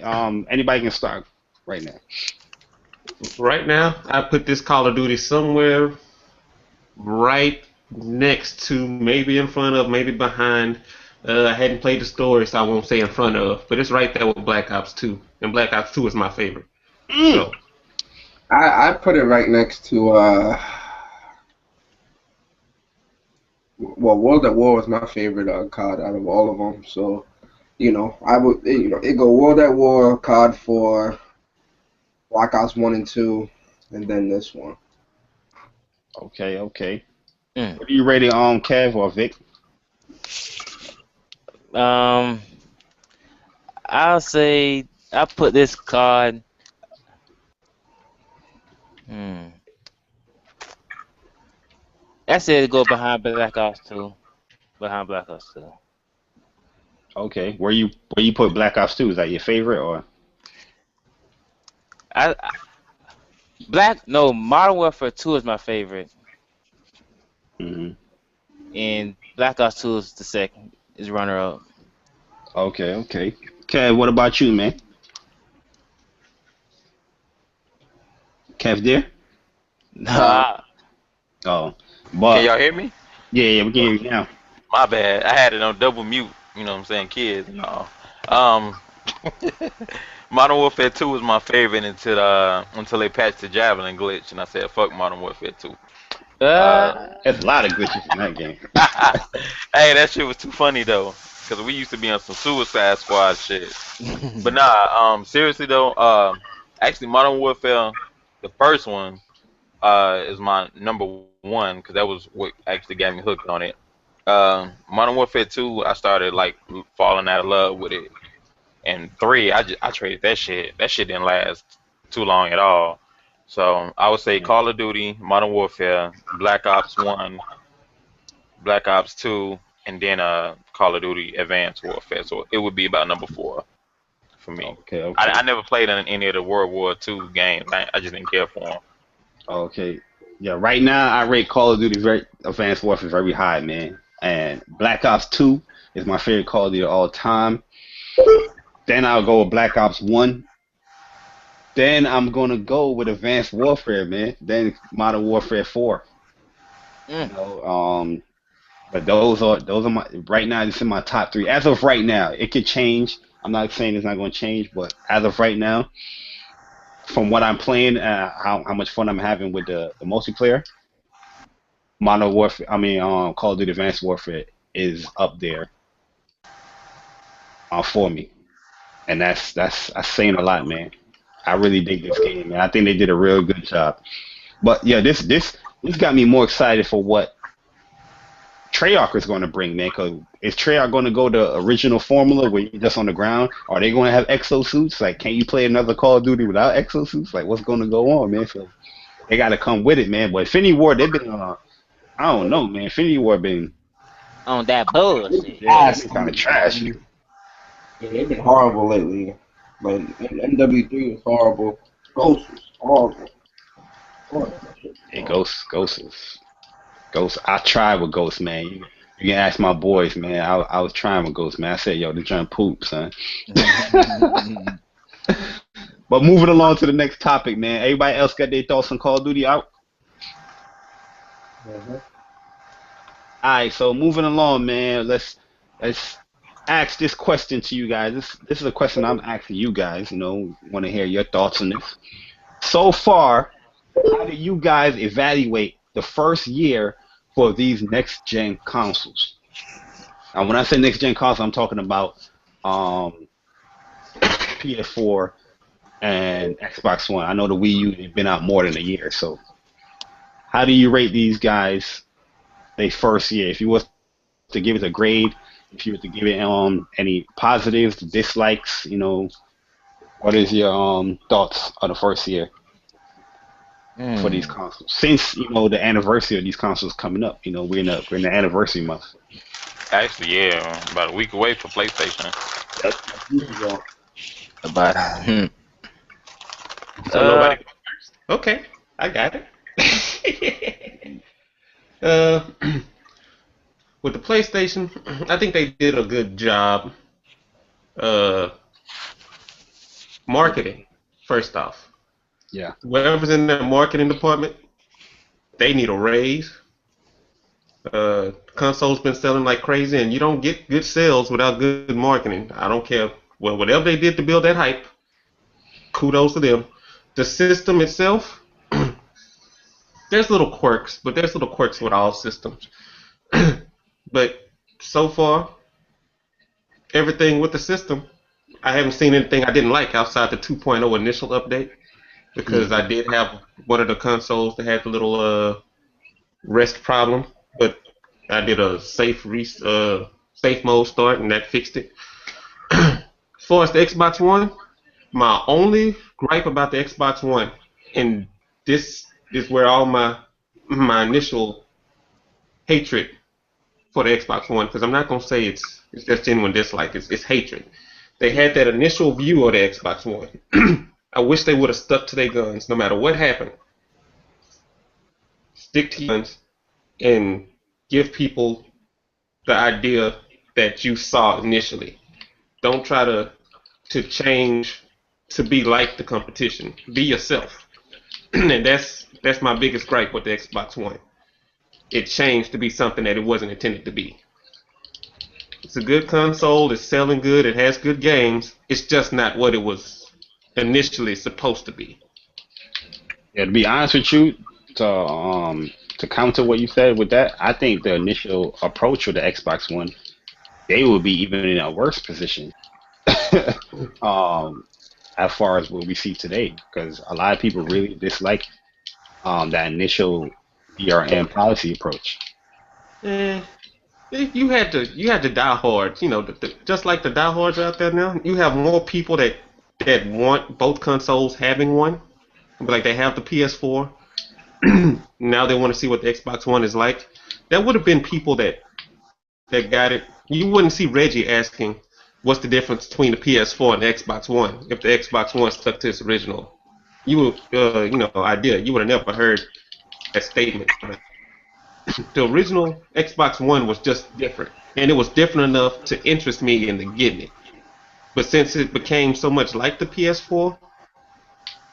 anybody can start right now. Right now, I put this Call of Duty somewhere right next to, maybe in front of, maybe behind. I hadn't played the story, so I won't say in front of, but it's right there with Black Ops 2, and Black Ops 2 is my favorite. Mm. So, I put it right next to well, World at War was my favorite COD out of all of them. So I would it go World at War, COD 4, Black Ops 1 and 2, and then this one. Okay, okay. Mm. What do you rate it on, Kev or Vic? Um, I'll say I put this card. Hmm. I said to go behind Black Ops 2. Behind Black Ops 2. Okay, where you put Black Ops 2? Is that your favorite or? I Modern Warfare 2 is my favorite, Hmm. and Black Ops 2 is the second. Is runner up. Okay, okay. Kev, what about you, man? Kev there? Nah. Oh, Can but y'all hear me? yeah, we can hear you now. My bad. I had it on double mute. You know what I'm saying? Kids and all. Um, Modern Warfare 2 was my favorite until they patched the Javelin glitch, and I said, "Fuck Modern Warfare 2." Uh, There's a lot of glitches in that game. hey, that shit was too funny though, because we used to be on some Suicide Squad shit. But nah, seriously though, actually, Modern Warfare, the first one, is my number one because that was what actually got me hooked on it. Modern Warfare 2, I started like falling out of love with it, and 3, I traded that shit. That shit didn't last too long at all. So I would say Yeah. Call of Duty, Modern Warfare, Black Ops 1, Black Ops 2, and then Call of Duty Advanced Warfare. So it would be about number 4 for me. Okay, I okay, never played in any of the World War II games. I just didn't care for them. okay. Yeah, right now I rate Call of Duty very Advanced Warfare very high, man. And Black Ops 2 is my favorite Call of Duty of all time. Then I'll go with Black Ops 1. Then I'm gonna go with Advanced Warfare, man. Then Modern Warfare 4. You Mm. know, but those are my right now. This is my top three as of right now. It could change. I'm not saying it's not going to change, but as of right now, from what I'm playing, how much fun I'm having with the multiplayer, Modern Warfare. I mean, Call of Duty Advanced Warfare is up there for me, and that's saying a lot, man. I really dig this game, man. I think they did a real good job. But yeah, this got me more excited for what Treyarch is going to bring, man. Because is Treyarch going to go the original formula where you're just on the ground? Are they going to have exosuits? Like, can you play another Call of Duty without exosuits? Like, what's going to go on, man? So they got to come with it, man. But Infinity Ward, they've been I don't know, man. Infinity War been On that They've bullshit. been yeah, it's been ass kind of lately, trash. man. Yeah, they've been horrible lately. Like MW3 was horrible. Ghost was horrible. Horrible. That shit Hey, was Ghost. I tried with Ghost, man. You can ask my boys, man. I was trying with Ghost, man. I said, yo, this joint poop, son. But moving along to the next topic, man. Everybody else got their thoughts on Call of Duty out? horrible. All right, so moving along, man. Let's ask this question to you guys. This is a question I'm asking you guys. Want to hear your thoughts on this. So far, how do you guys evaluate the first year for these next gen consoles? Now, when I say next gen consoles, I'm talking about um, PS4 and Xbox One. I know the Wii U has been out more than a year, so how do you rate these guys? They first year. If you was to give it a grade, if you were to give it any positives, dislikes, what is your thoughts on the first year for these Hmm. consoles? Since the anniversary of these consoles coming up, we're in the anniversary month. Actually, yeah, about a week away for PlayStation. Yep. A week ago. About So uh nobody. Okay, I got it. uh, with the PlayStation, I think they did a good job uh marketing. First off, Yeah. whoever's in their marketing department, they need a raise. Console's been selling like crazy, and you don't get good sales without good marketing. I don't care. Well, whatever they did to build that hype, kudos to them. The system itself, there's little quirks, but there's little quirks with all systems. But so far, everything with the system, I haven't seen anything I didn't like outside the 2.0 initial update because Mm. I did have one of the consoles that had the little rest problem, but I did a safe mode start and that fixed it. As far as the Xbox One, my only gripe about the Xbox One, and this is where all my initial hatred for the Xbox One, because I'm not gonna say it's just genuine dislike, it's hatred. They had that initial view of the Xbox One. I wish they would have stuck to their guns, no matter what happened. Stick to your guns and give people the idea that you saw initially. Don't try to change to be like the competition. Be yourself. And that's my biggest gripe with the Xbox One. It changed to be something that it wasn't intended to be. It's a good console. It's selling good. It has good games. It's just not what it was initially supposed to be. Yeah, to be honest with you, to counter what you said with that, I think the initial approach with the Xbox One, they would be even in a worse position. um, as far as what we see today, because a lot of people really dislike that initial DRM policy approach. Eh, you had to die hard. Just like the diehards out there now. You have more people that want both consoles having one. Like they have the PS4. Now they want to see what the Xbox One is like. There would have been people that got it. You wouldn't see Reggie asking, "What's the difference between the PS4 and the Xbox One?" If the Xbox One stuck to its original, idea. You would have never heard that statement. The original Xbox One was just different, and it was different enough to interest me into getting it. But since it became so much like the PS4,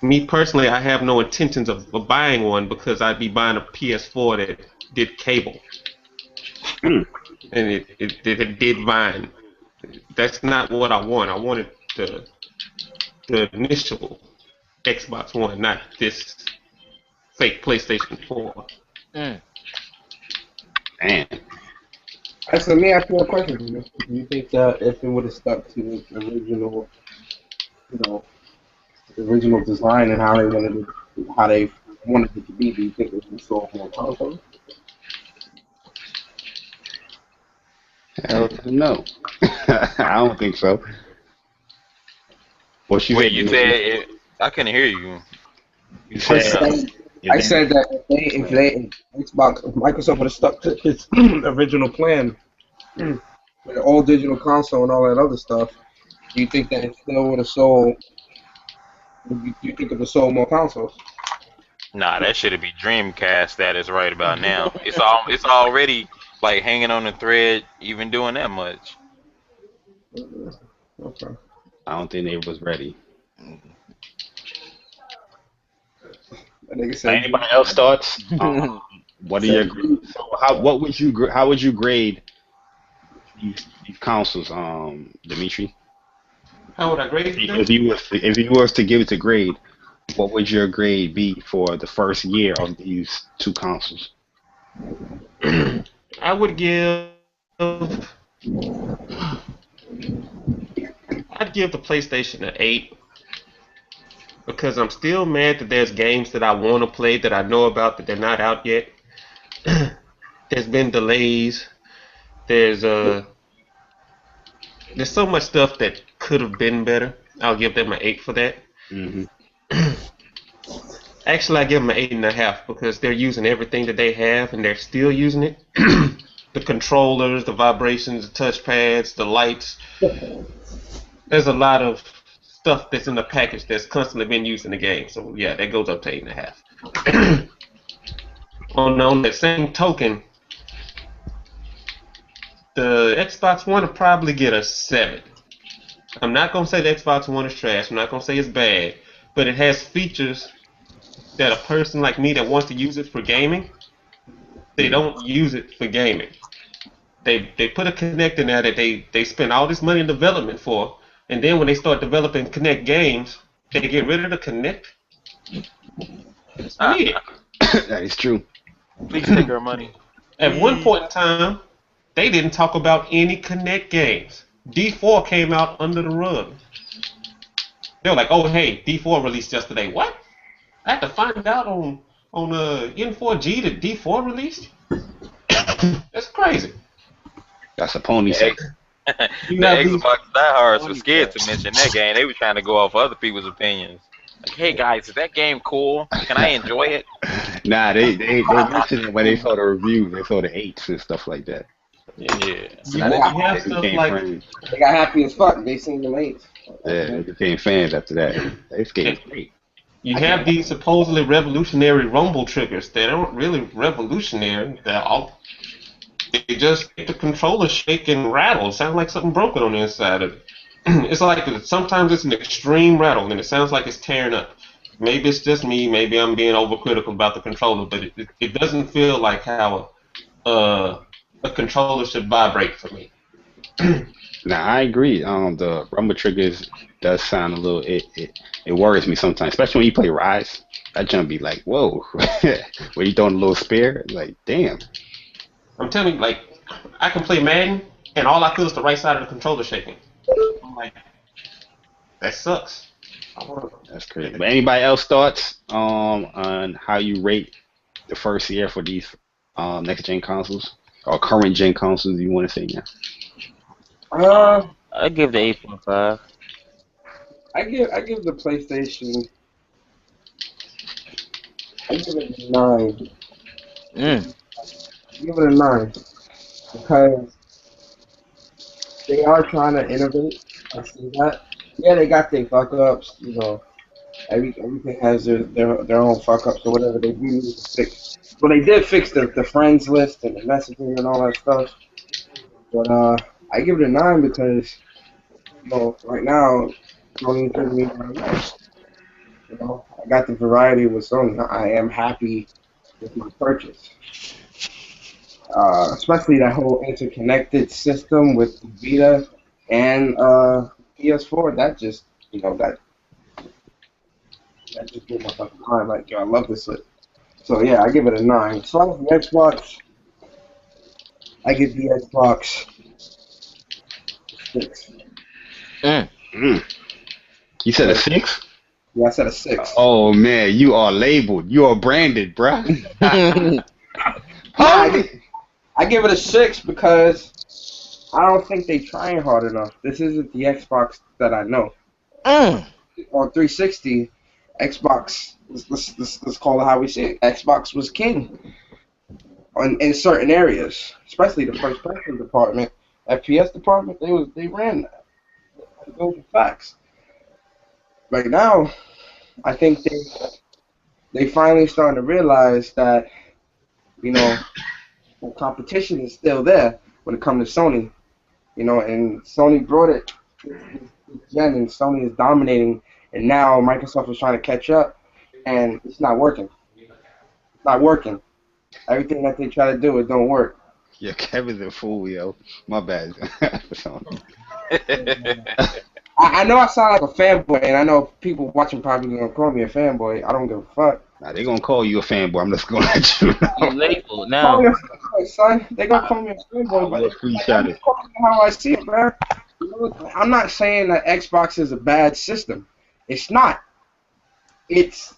me personally, I have no intentions of buying one because I'd be buying a PS4 that did cable Mm. and it did Vine. That's not what I want. I wanted the initial Xbox One, not this fake PlayStation 4. mm. Man, As for me, I feel a question. Do you think that if it would have stuck to its original, you know, the original design and how they wanted it to be, do you think it would have sold more consoles? hell to no. I don't think so. What you Wait, said, you Demetri? said it, I couldn't hear you. You You breaking said up. If I they, said that if Microsoft would have stuck to its original plan with an all digital console and all that other stuff, do you think that it still would have sold? Do you think it would have sold more consoles? Nah, that should be Dreamcast status right about now. It's already like hanging on the thread, even doing that much. Okay. I don't think they was ready. That nigga said, Anybody else thoughts? What are your said so how would you grade these consoles, Dimitri? How would I grade them? If you was to give it a grade, what would your grade be for the first year of these two consoles? I would give. I'd give the PlayStation an 8 because I'm still mad that there's games that I want to play that I know about that they're not out yet. There's been delays. There's there's so much stuff that could have been better. I'll give them an 8 for that. Hmm. Actually, I give them an 8.5 because they're using everything that they have and they're still using it. The controllers, the vibrations, the touchpads, the lights. There's a lot of stuff that's in the package that's constantly been used in the game. So yeah, that goes up to 8.5. On that same token, the Xbox One will probably get a 7. I'm not gonna say the Xbox One is trash. I'm not gonna say it's bad, but it has features that a person like me that wants to use it for gaming, they don't use it for gaming. They put a Kinect in there that they spend all this money in development for, and then when they start developing Kinect games, they get rid of the Kinect. It's weird. That is true. Please take our money. At one point in time, they didn't talk about any Kinect games. D4 came out under the rug. They were like, "Oh hey, D4 released yesterday." What? I had to find out on N4G that D4 released. That's crazy. That's a pony The, sale. X- You the have these. Xbox diehards were scared to mention that game. They were trying to go off other people's opinions. Like, hey guys, is that game cool? Can I enjoy it? Nah, they mentioned it when they saw the reviews. They saw the eights and stuff like that. Yeah. so You, now you have They stuff became like friends. they got happy as fuck. They seen the mates. Yeah, they became fans after that. This game's great. you I have can't. these supposedly revolutionary rumble triggers that aren't really revolutionary. They just make the controller shake and rattle. It sounds like something broken on the inside of it. It's like sometimes it's an extreme rattle and it sounds like it's tearing up. Maybe it's just me. Maybe I'm being overcritical about the controller, but it doesn't feel like how a controller should vibrate for me. Nah, I agree. The rumble triggers does sound a little. It worries me sometimes, especially when you play Rise. That jump be like, whoa. When you throwing a little spear, like, damn. I'm telling you, like, I can play Madden and all I feel is the right side of the controller shaking. I'm like, that sucks. That's crazy. But anybody else thoughts on how you rate the first year for these next gen consoles or current gen consoles? You want to say now? I give the 8.5. I give the PlayStation. I give it a 9. Mm. I give it a 9 because they are trying to innovate. I see that. Yeah, they got their fuck ups. Everything has their own fuck ups or whatever they do need to fix. Well, they did fix the friends list and the messaging and all that stuff. But I give it a 9 because right now Sony's giving me what I want. I got the variety with Sony. I am happy with my purchase. Especially that whole interconnected system with the Vita and PS4. That just that just blew my fucking mind. Like, yo, I love this shit. So yeah, I give it a 9. As far as the Xbox, I give the Xbox 6. Mm. Mm. You said a 6? Yeah, I said a 6. Oh man, you are labeled. You are branded, bruh. Yeah, I give it a 6 because I don't think they trying hard enough. This isn't the Xbox that I know. Mm. On 360, Xbox, let's call it how we see it. Xbox was king in certain areas, especially the first person department, FPS department. They ran that. Those are facts. Right now, I think they finally starting to realize that the competition is still there when it comes to Sony. And Sony brought it this gen, and Sony is dominating, and now Microsoft is trying to catch up, and it's not working. It's not working. Everything that they try to do, it don't work. Yeah, Kevin's a fool, yo. My bad. I know I sound like a fanboy, and I know people watching probably gonna call me a fanboy. I don't give a fuck. Nah, they gonna call you a fanboy. I'm just gonna let you You know. labeled Call me now. a fanboy, son. They gonna call me a fanboy, I'm but gonna screenshot I'm it. just calling it how I see it, man. I'm not saying that Xbox is a bad system. It's not. It's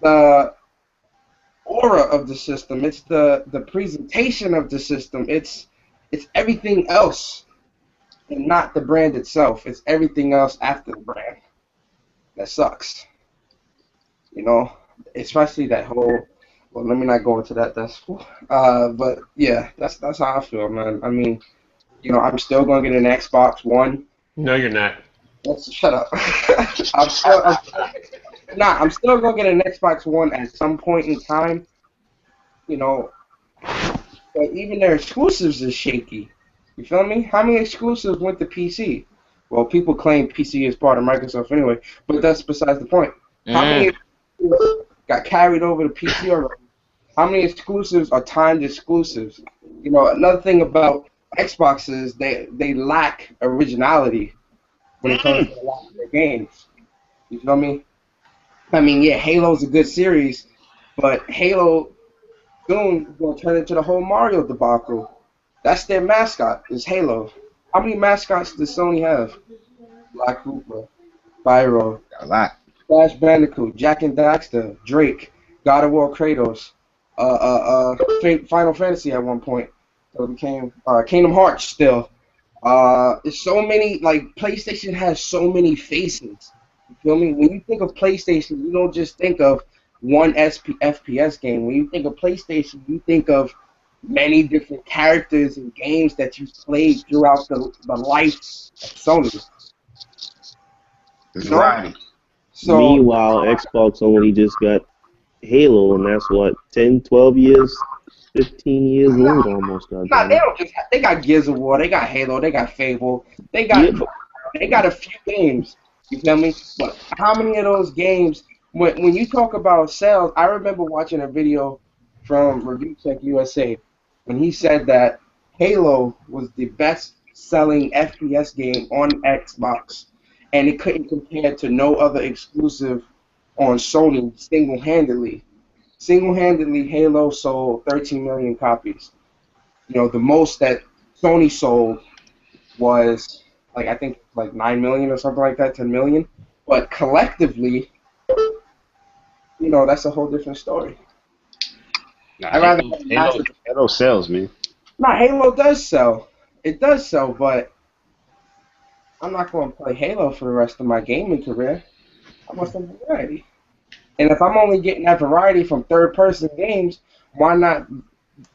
the aura of the system. It's the presentation of the system. It's everything else, and not the brand itself. It's everything else after the brand that sucks. You know, especially that whole. Well, let me not go into that. But yeah, that's how I feel, man. I mean, I'm still gonna get an Xbox One. No, you're not. Shut up. I'm still gonna get an Xbox One at some point in time. You know, but even their exclusives is shaky. You feel me? How many exclusives went to PC? Well, people claim PC is part of Microsoft anyway, but that's besides the point. How many Mm. exclusives got carried over to PC already? How many exclusives are timed exclusives? Another thing about Xbox is they lack originality when it comes to a lot of their games. You feel me? I mean, yeah, Halo's a good series, but Halo soon is gonna turn into the whole Mario debacle. That's their mascot, is Halo. How many mascots does Sony have? Black Cooper, Spyro, A lot. Crash Bandicoot, Jack and Daxter, Drake, God of War Kratos, Final Fantasy at one point. So it became Kingdom Hearts still. There's so many, like, PlayStation has so many faces. You feel me? When you think of PlayStation, you don't just think of one FPS game. When you think of PlayStation, you think of many different characters and games that you've played throughout the life of Sony. It's You know? variety. So, Meanwhile, Xbox only just got Halo, and that's what, 10, 12 years, 15 years old almost, nah, they goddamn. don't just they got Gears of War, they got Halo, they got Fable, they got Yeah, but they got a few games. You feel me? But how many of those games? When you talk about sales, I remember watching a video from Review Tech USA when he said that Halo was the best selling FPS game on Xbox, and it couldn't compare to no other exclusive on Sony single-handedly. Single-handedly, Halo sold 13 million copies. The most that Sony sold was like I think like 9 million or something like that, 10 million. But collectively, that's a whole different story. Nah, I rather Halo, have a Halo, massive. Halo sells, man. No, Halo does sell. It does sell, but I'm not going to play Halo for the rest of my gaming career. I want some variety. And if I'm only getting that variety from third-person games, why not?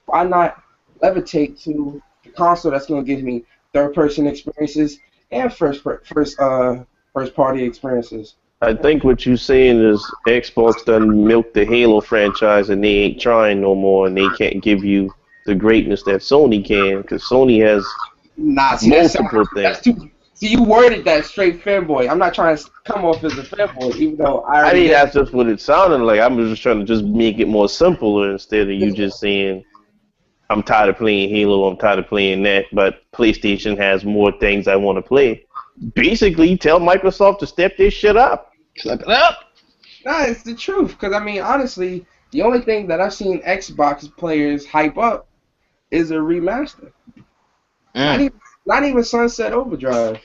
Why not levitate to the console that's going to give me third-person experiences and first-party experiences? I think what you're saying is Xbox done milked the Halo franchise, and they ain't trying no more, and they can't give you the greatness that Sony can, because Sony has Nah, see, multiple that's things. too. See, you worded that straight fanboy. I'm not trying to come off as a fanboy, even though I I already mean, did. that's just what it sounded like. I'm just trying to just make it more simpler instead of you just saying, I'm tired of playing Halo, I'm tired of playing that, but PlayStation has more things I want to play. Basically, tell Microsoft to step this shit up. Slap it up. Nah, it's the truth. Because, I mean, honestly, the only thing that I've seen Xbox players hype up is a remaster. Not Mm. even, not even Sunset Overdrive,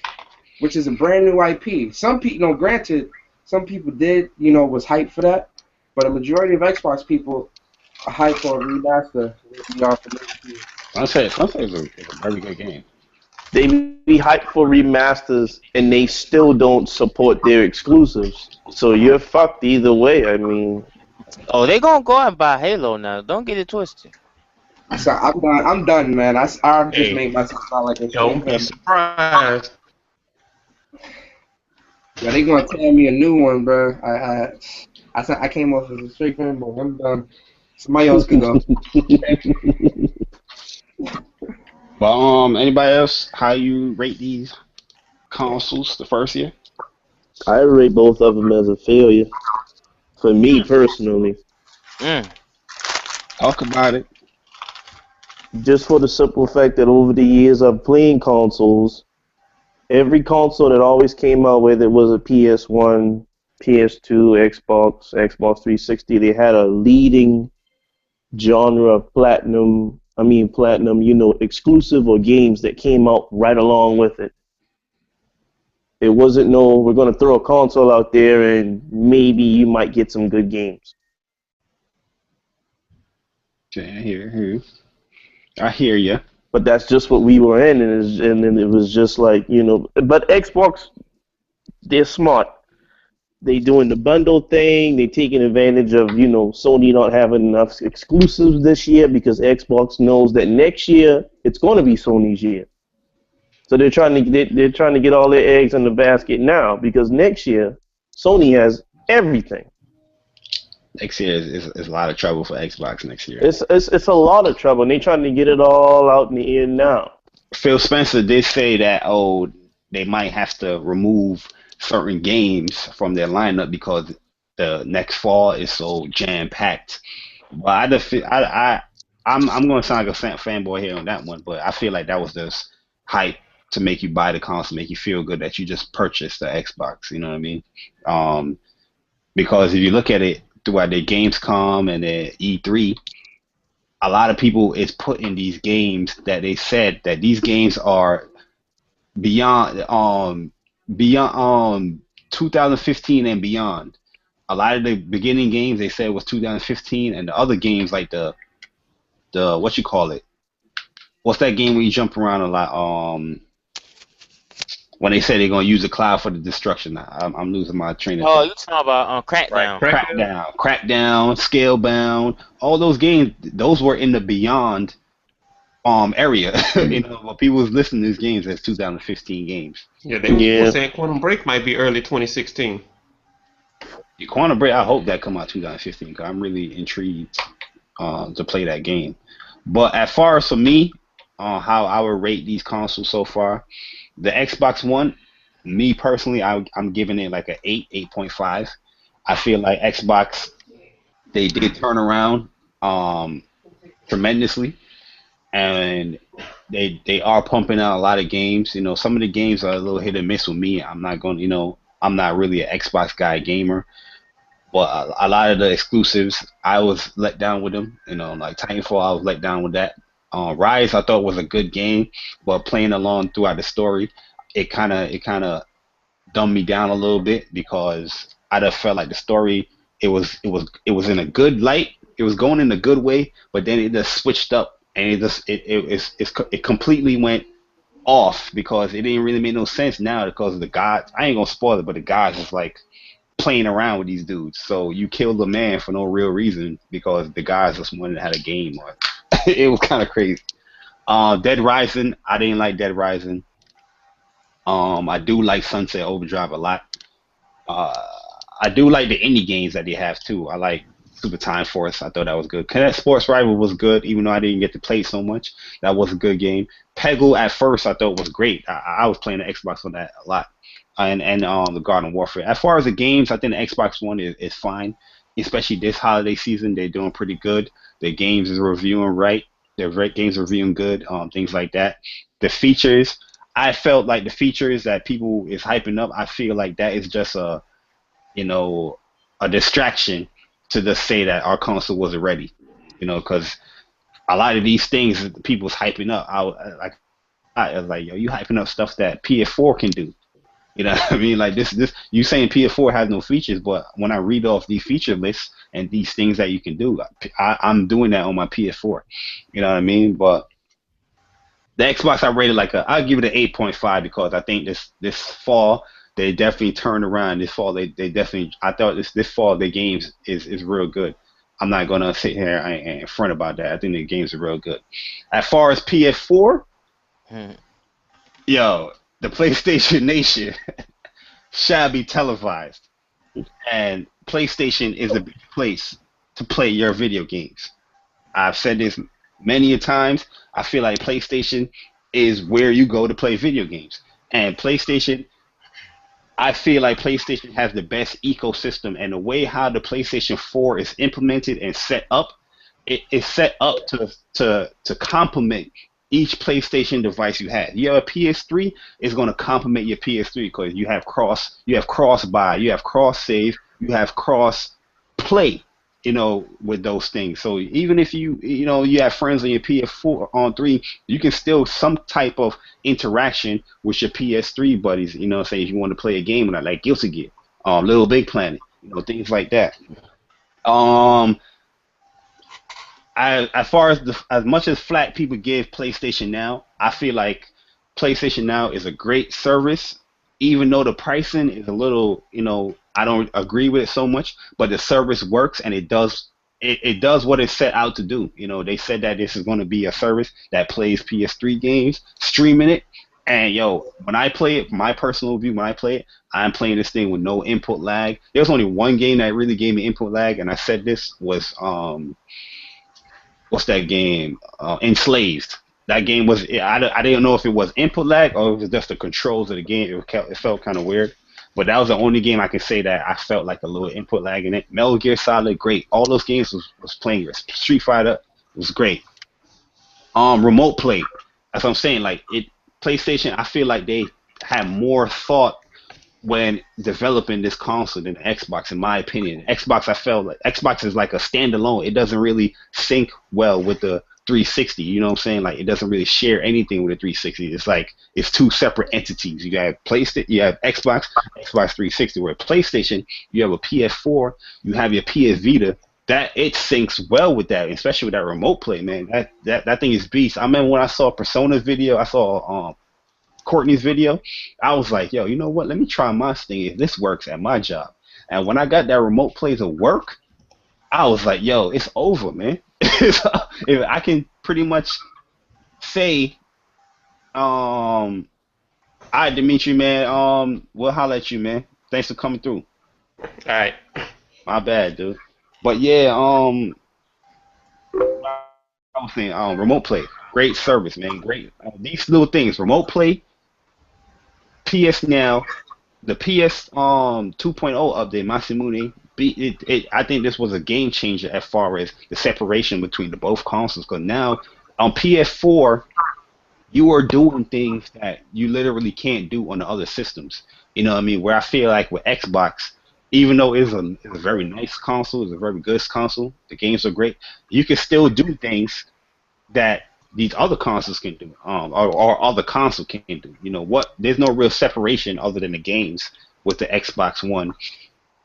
which is a brand new IP. Some people, granted, some people was hyped for that, but a majority of Xbox people are hyped for a remaster. We are for next year. Sunset is a very good game. They be hyped for remasters and they still don't support their exclusives. So you're fucked either way. I mean, Oh, they gonna go out and buy Halo now. Don't get it twisted. So I'm done. I'm done, man. I've just Hey, made myself sound like a don't be fan. surprised. Yeah, they gonna tell me a new one, bro. I said I came off as a straight fanboy. I'm done. Somebody else could go. But anybody else? How you rate these consoles the first year? I rate both of them as a failure. For me personally, Mm. Talk about it. just for the simple fact that over the years of playing consoles, every console that always came out, whether it was a PS1, PS2, Xbox 360, they had a leading genre of platinum, exclusive or games that came out right along with it. It wasn't no, we're going to throw a console out there and maybe you might get some good games. Okay, I hear you. But that's just what we were in, and then it was just like, but Xbox, they're smart. They doing the bundle thing. They taking advantage of, Sony not having enough exclusives this year because Xbox knows that next year it's going to be Sony's year. So they're trying to get all their eggs in the basket now because next year Sony has everything. Next year is a lot of trouble for Xbox next year. It's a lot of trouble, and they're trying to get it all out in the air now. Phil Spencer did say that they might have to remove certain games from their lineup because the next fall is so jam packed. But I'm going to sound like a fanboy here on that one, but I feel like that was just hype to make you buy the console, make you feel good that you just purchased the Xbox. You know what I mean? Because if you look at it throughout their Gamescom and their E3, a lot of people is putting these games that they said that these games are beyond 2015 and beyond. A lot of the beginning games they said was 2015, and the other games like the what you call it? What's that game where you jump around a lot? When they say they're gonna use the cloud for the destruction, I'm losing my train of Oh, thought. you talking about Crackdown? Right. Crackdown, Scalebound, all those games, those were in the beyond area. But people was listing these games as 2015 games. Yeah, they were saying Quantum Break might be early 2016. Quantum Break, I hope that come out 2015 because I'm really intrigued to play that game. But as far as for me, how I would rate these consoles so far, the Xbox One, me personally, I'm giving it like an 8.5. I feel like Xbox, they did turn around tremendously, and they are pumping out a lot of games. Some of the games are a little hit and miss with me. I'm not really an Xbox guy gamer, but a lot of the exclusives, I was let down with them. Like Titanfall, I was let down with that. Rise, I thought was a good game, but playing along throughout the story, it kind of dumbed me down a little bit because I just felt like the story it was in a good light. It was going in a good way, but then it just switched up and it completely went off because it didn't really make no sense now because of the gods. I ain't gonna spoil it, but the gods is like playing around with these dudes. So you killed a man for no real reason because the guys just wanted to have a game. Or it was kind of crazy. Dead Rising, I didn't like Dead Rising. I do like Sunset Overdrive a lot. Uh, I do like the indie games that they have too. I like Super Time Force. I thought that was good. Cadet Sports Rival was good, even though I didn't get to play so much. That was a good game. Peggle at first I thought was great. I was playing the Xbox on that a lot. And the Garden Warfare. As far as the games, I think the Xbox One is fine. Especially this holiday season, they're doing pretty good. The games is reviewing right. Games are reviewing good. Things like that. The features, I felt like the features that people is hyping up. I feel like that is just a distraction to just say that our console wasn't ready. Because a lot of these things that people's hyping up. I was like, yo, you hyping up stuff that PS4 can do. You know what I mean? Like this, you saying PS4 has no features, but when I read off these feature lists and these things that you can do, I'm doing that on my PS4. You know what I mean? But The Xbox I rated I'll give it an 8.5 because I think this fall they definitely turned around. This fall they definitely I thought this fall their games is real good. I'm not gonna sit here and front about that. I think the games are real good. As far as PS4, Hmm. yo, the PlayStation Nation shall be televised, and PlayStation is a place to play your video games. I've said this many a times. I feel like PlayStation is where you go to play video games. And I feel like PlayStation has the best ecosystem, and the way how the PlayStation 4 is implemented and set up, it is set up to complement each PlayStation device you have. You have a PS3, it's going to complement your PS3 because you have cross buy, you have cross save, you have cross play, with those things. So even if you have friends on your PS4 on 3, you can still some type of interaction with your PS3 buddies, say if you want to play a game like Guilty Gear, Little Big Planet, things like that. Um as far as as much as flack people give PlayStation Now, I feel like PlayStation Now is a great service, even though the pricing is a little, I don't agree with it so much, but the service works and it does what it's set out to do. They said that this is going to be a service that plays PS3 games, streaming it, and yo, when I play it, my personal view, when I play it, I'm playing this thing with no input lag. There's only one game that really gave me input lag, and I said this was what's that game? Enslaved. That game was I didn't know if it was input lag or it was just the controls of the game. It felt kind of weird, but that was the only game I can say that I felt like a little input lag in it. Metal Gear Solid, great. All those games was playing. Street Fighter was great. Remote play. That's what I'm saying. Like PlayStation, I feel like they had more thought when developing this console than the Xbox, in my opinion. Xbox, I felt like Xbox is like a standalone. It doesn't really sync well with the 360. You know what I'm saying? Like it doesn't really share anything with the 360. It's like it's two separate entities. You have PlayStation, you have Xbox 360. Where PlayStation, you have a PS4, you have your PS Vita. That it syncs well with that, especially with that remote play, man. That thing is beast. I remember when I saw Persona's video, I saw Courtney's video, I was like, yo, you know what? Let me try my thing if this works at my job. And when I got that remote play to work, I was like, yo, it's over, man. If I can pretty much say, all right, Dimitri, man, we'll holler at you, man. Thanks for coming through. All right. My bad, dude. But yeah, I was saying, remote play, great service, man. Great. These little things, remote play, PS Now, the PS 2.0 update, Masamune, I think this was a game changer as far as the separation between the both consoles. Because now on PS4, you are doing things that you literally can't do on the other systems. You know what I mean? Where I feel like with Xbox, even though it's a very nice console, it's a very good console, the games are great, you can still do things that these other consoles can do, or other console can do. You know what? There's no real separation other than the games with the Xbox One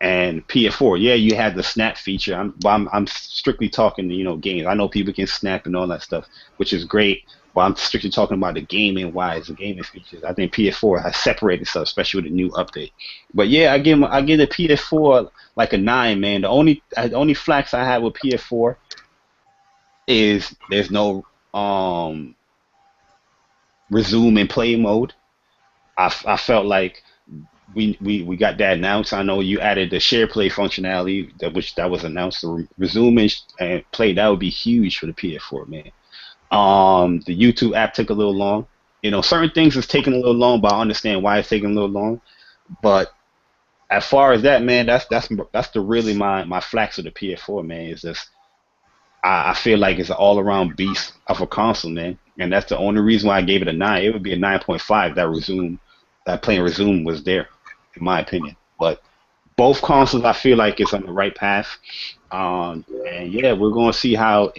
and PS4. Yeah, you have the snap feature. I'm strictly talking, games. I know people can snap and all that stuff, which is great. But I'm strictly talking about the gaming wise, the gaming features. I think PS4 has separated itself, especially with the new update. But yeah, I give the PS4 like a 9, man. The only flax I have with PS4 is there's no resume and play mode. I felt like we got that announced. I know you added the share play functionality that was announced. The resume and play, that would be huge for the PS4, man. The YouTube app took a little long. Certain things is taking a little long, but I understand why it's taking a little long. But as far as that, man, that's the really my flax with the PS4, man. Is just I feel like it's an all around beast of a console, man. And that's the only reason why I gave it a 9. It would be a 9.5 that playing resume was there, in my opinion. But both consoles, I feel like it's on the right path. And yeah, we're gonna see how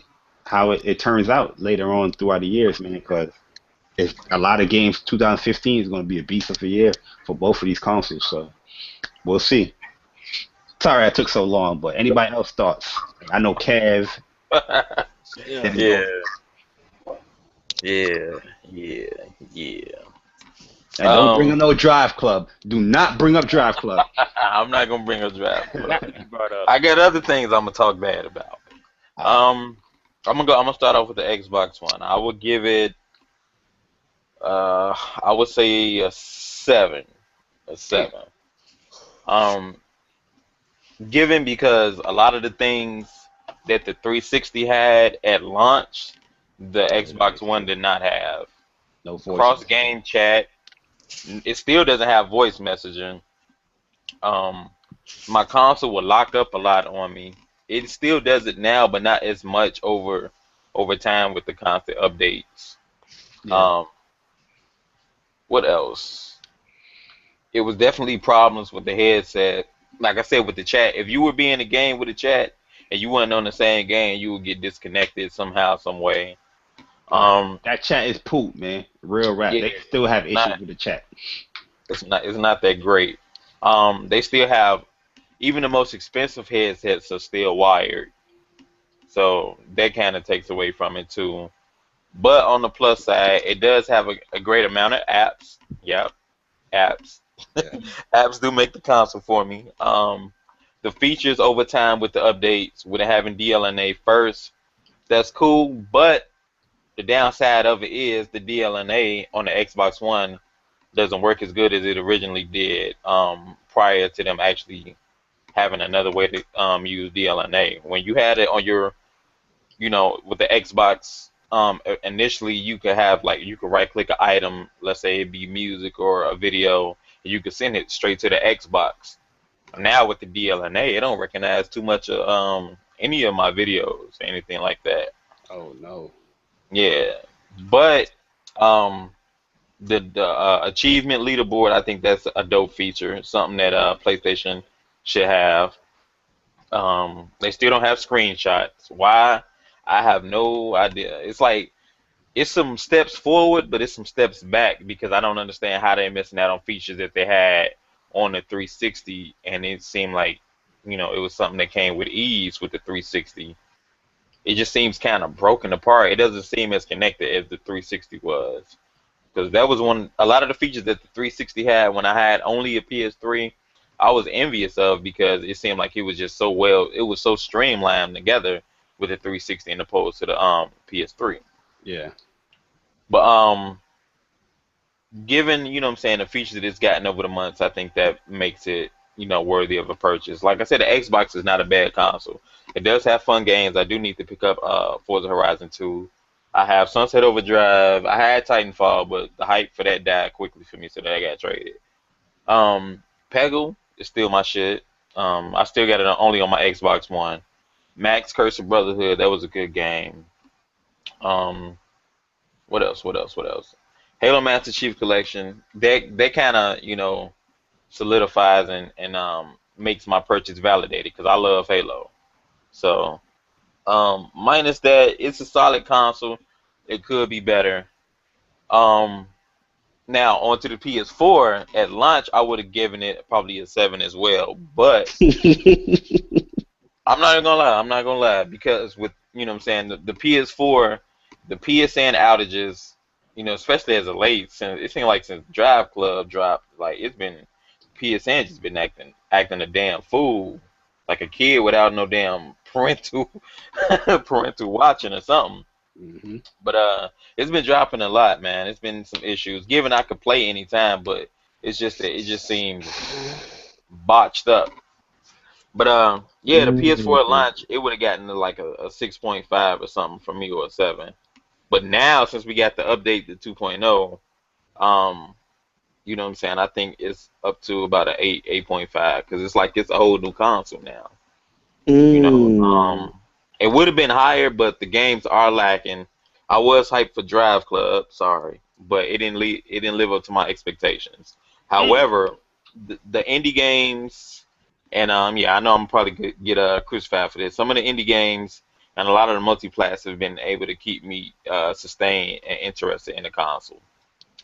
it turns out later on throughout the years, man. Because if a lot of games, 2015 is gonna be a beast of a year for both of these consoles. So we'll see. Sorry I took so long, but anybody else thoughts? I know Kev. Yeah. Yeah. Yeah, yeah, yeah. And don't bring up Um, no Drive Club. Do not bring up Drive Club. I'm not gonna bring a draft Glad club. you brought up. I got other things I'm gonna talk bad about. All right. Um, I'm gonna start off with the Xbox One. I would give it, I would say a seven, a Damn. seven. Um, given because a lot of the things that the 360 had at launch, the Xbox One did not have. No voice Cross messaging. game chat, it still doesn't have voice messaging. Um, my console will lock up a lot on me. It still does it now, but not as much over time with the constant updates. Yeah. Um, what else? It was definitely problems with the headset. Like I said, with the chat, if you were being a game with a chat and you weren't on the same game, you would get disconnected somehow, some way. Yeah. Um, That chat is poop, man. Real rap. yeah, They still have not issues with the chat. it's not that great. They still have even the most expensive headsets are still wired, so that kind of takes away from it too. But on the plus side, it does have a great amount of apps. Yep, apps. Yeah. Apps do make the console for me. The features over time with the updates, with it having DLNA first, that's cool. But the downside of it is the DLNA on the Xbox One doesn't work as good as it originally did prior to them actually having another way to use DLNA. When you had it on your, with the Xbox, initially you could have like you could right click an item, let's say it be music or a video, and you could send it straight to the Xbox. Now with the DLNA, it don't recognize too much of any of my videos, anything like that. Oh no. Yeah, but um, the achievement leaderboard, I think that's a dope feature, something that PlayStation should have. They still don't have screenshots. Why? I have no idea. It's like it's some steps forward, but it's some steps back because I don't understand how they're missing out on features that they had on the 360, and it seemed like it was something that came with ease with the 360. It just seems kind of broken apart. It doesn't seem as connected as the 360 was because that was a lot of the features that the 360 had when I had only a PS3. I was envious of because it seemed like it was just so well. It was so streamlined together with the 360 in opposed to the PS3. Yeah. But given what I'm saying, the features that it's gotten over the months, I think that makes it worthy of a purchase. Like I said, the Xbox is not a bad console. It does have fun games. I do need to pick up Forza Horizon 2. I have Sunset Overdrive. I had Titanfall, but the hype for that died quickly for me, so that I got traded. Peggle is still my shit. I still got it only on my Xbox One. Max Curse of Brotherhood, that was a good game. Um, what else? What else? What else? Halo Master Chief Collection. That kind of solidifies and makes my purchase validated because I love Halo. So minus that, it's a solid console. It could be better. Um, Now onto the PS4 at launch, I would have given it probably a seven as well. But I'm not even gonna lie. I'm not gonna lie because with what I'm saying, the PS4, the PSN outages, especially as of late, since it seems like since Drive Club dropped, like it's been PSN just been acting a damn fool, like a kid without no damn parental parental watching or something. Hmm. But it's been dropping a lot, man. It's been some issues. Given I could play anytime, but it's just that it just seems botched up. But yeah, the PS4 at launch, it would have gotten to like a 6.5 or something from me or a 7. But now since we got the update to 2.0, what I'm saying? I think it's up to about a 8, 8.5 because it's like it's a whole new console now. You know, Mm. it would have been higher, but the games are lacking. I was hyped for Drive Club, sorry, but it didn't live up to my expectations. However, the indie games, and yeah, I know I'm probably get crucified for this. Some of the indie games and a lot of the multiplats have been able to keep me sustained and interested in the console.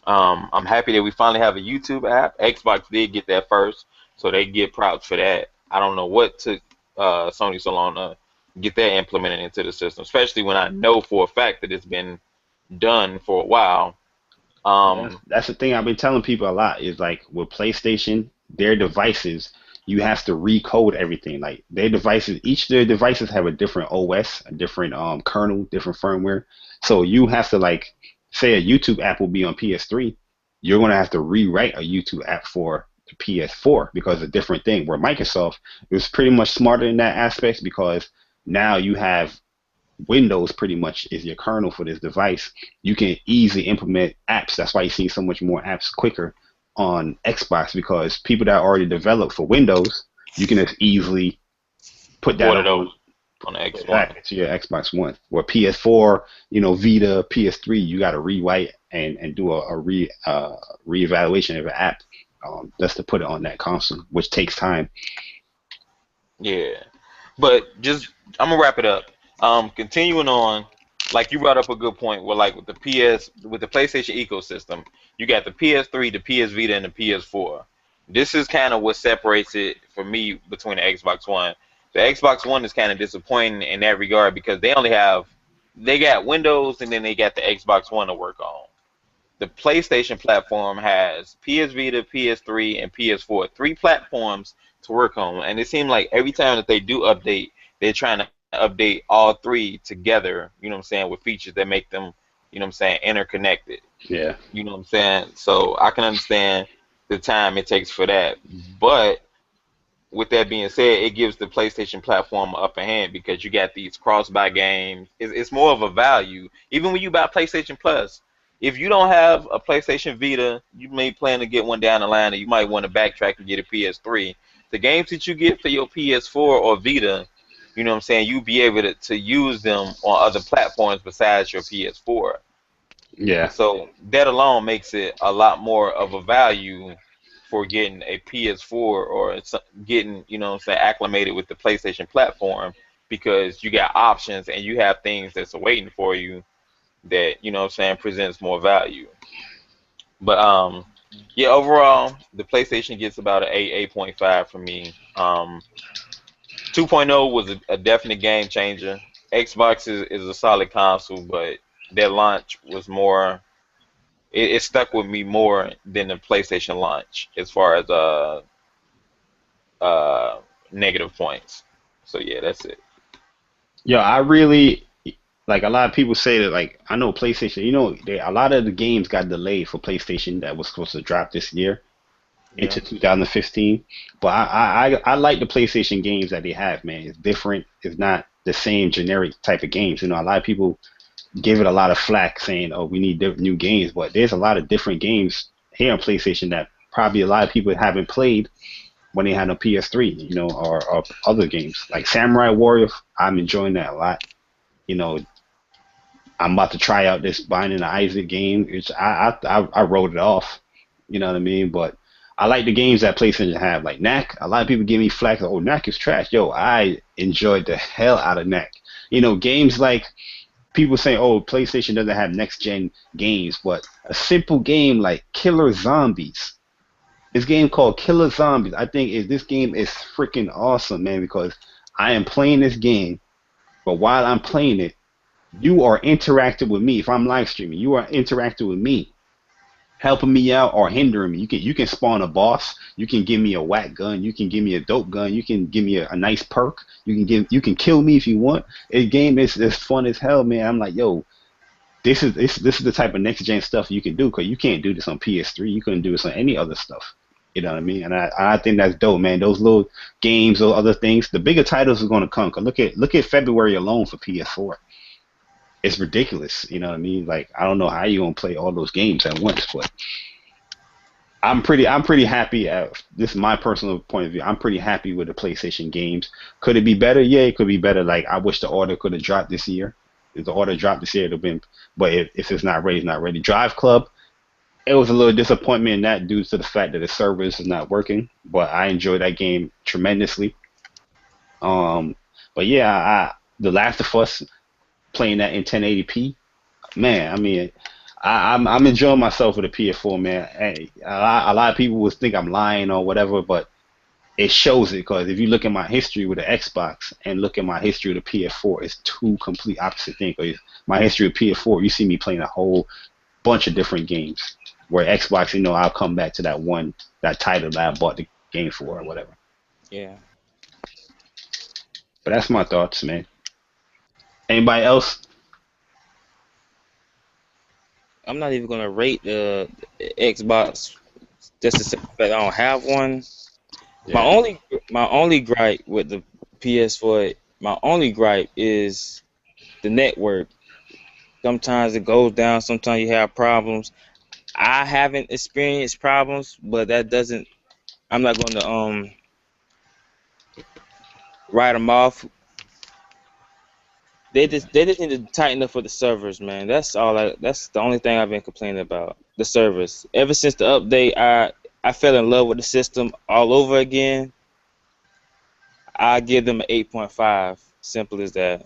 I'm happy that we finally have a YouTube app. Xbox did get that first, so they get props for that. I don't know what took Sony so long to get that implemented into the system, especially when I know for a fact that it's been done for a while. That's the thing I've been telling people a lot is like with PlayStation, their devices, you have to recode everything. Like their devices, each of their devices have a different OS, a different kernel, different firmware. So you have to like say a YouTube app will be on PS3, you're gonna have to rewrite a YouTube app for the PS4 because it's a different thing. Where Microsoft is pretty much smarter in that aspect because now you have Windows pretty much is your kernel for this device. You can easily implement apps. That's why you see so much more apps quicker on Xbox because people that already developed for Windows, you can just easily put that Port it on over on the X1. exactly to your Xbox One. Or PS4, Vita, PS3, you got to rewrite and do a reevaluation of an app just to put it on that console, which takes time. Yeah. But just I'm gonna wrap it up. Continuing on, like you brought up a good point. Where like with the PlayStation ecosystem, you got the PS3, the PS Vita, and the PS4. This is kind of what separates it for me between the Xbox One. The Xbox One is kind of disappointing in that regard because they got Windows and then they got the Xbox One to work on. The PlayStation platform has PS Vita, PS3, and PS4, three platforms to work on. And it seems like every time that they do update, they're trying to update all three together, you know what I'm saying, with features that make them, you know what I'm saying, interconnected. Yeah. You know what I'm saying? So I can understand the time it takes for that. But with that being said, it gives the PlayStation platform an upper hand because you got these cross-buy games. It's more of a value. Even when you buy PlayStation Plus, if you don't have a PlayStation Vita, you may plan to get one down the line, and you might want to backtrack and get a PS3. The games that you get for your PS4 or Vita, you know what I'm saying, you'll be able to use them on other platforms besides your PS4. Yeah. So that alone makes it a lot more of a value for getting a PS4 or getting, you know what I'm saying, acclimated with the PlayStation platform because you got options and you have things that's waiting for you that, you know what I'm saying, presents more value. But yeah, overall, the PlayStation gets about an 8.5 from me. 2.0 was a definite game changer. Xbox is a solid console, but their launch was more it stuck with me more than the PlayStation launch as far as uh negative points. So yeah, that's it. Yo, I really like a lot of people say that like I know PlayStation, a lot of the games got delayed for PlayStation that was supposed to drop this year Yeah. into 2015. But I like the PlayStation games that they have, man. It's different. It's not the same generic type of games. A lot of people give it a lot of flack saying, "Oh, we need new games," but there's a lot of different games here on PlayStation that probably a lot of people haven't played when they had a PS3, or other games like Samurai Warrior. I'm enjoying that a lot. You know, I'm about to try out this Binding of Isaac game. I wrote it off. You know what I mean? But I like the games that PlayStation have. Like Knack, a lot of people give me flack. Like, oh, Knack is trash. Yo, I enjoyed the hell out of Knack. Games like people saying, oh, PlayStation doesn't have next gen games, but a simple game like Killer Zombies. This game called Killer Zombies. I think this game is freaking awesome, man, because I am playing this game, but while I'm playing it, you are interacting with me. If I'm live streaming, you are interacting with me, helping me out or hindering me. You can spawn a boss. You can give me a whack gun. You can give me a dope gun. You can give me a nice perk. You can kill me if you want. The game is fun as hell, man. I'm like, yo, this is the type of next gen stuff you can do because you can't do this on PS3. You couldn't do this on any other stuff. You know what I mean? And I think that's dope, man. Those little games, those other things, the bigger titles are going to come. Cause look at February alone for PS4. It's ridiculous. You know what I mean? Like I don't know how you gonna play all those games at once, but I'm pretty happy. This is my personal point of view. I'm pretty happy with the PlayStation games. Could it be better? Yeah, it could be better. Like I wish the order could have dropped this year. If the order dropped this year, it'd have been. But if it's not ready, it's not ready. Drive Club. It was a little disappointment in that due to the fact that the service is not working. But I enjoyed that game tremendously. Um, but yeah, The Last of Us playing that in 1080p. Man, I mean, I'm enjoying myself with the PS4, man. Hey, a lot of people would think I'm lying or whatever, but it shows it because if you look at my history with the Xbox and look at my history with the PS4, it's two complete opposite things. 'Cause my history with PS4, you see me playing a whole bunch of different games. Where Xbox, I'll come back to that title that I bought the game for or whatever. Yeah. But that's my thoughts, man. Anybody else? I'm not even gonna rate the Xbox just to say that I don't have one. My Yeah. only gripe with the PS4, my only gripe is the network. Sometimes it goes down, sometimes you have problems. I haven't experienced problems, but that doesn't. I'm not going to write them off. They just need to tighten up for the servers, man. That's all. That's the only thing I've been complaining about. The servers. Ever since the update, I fell in love with the system all over again. I give them an 8.5. Simple as that.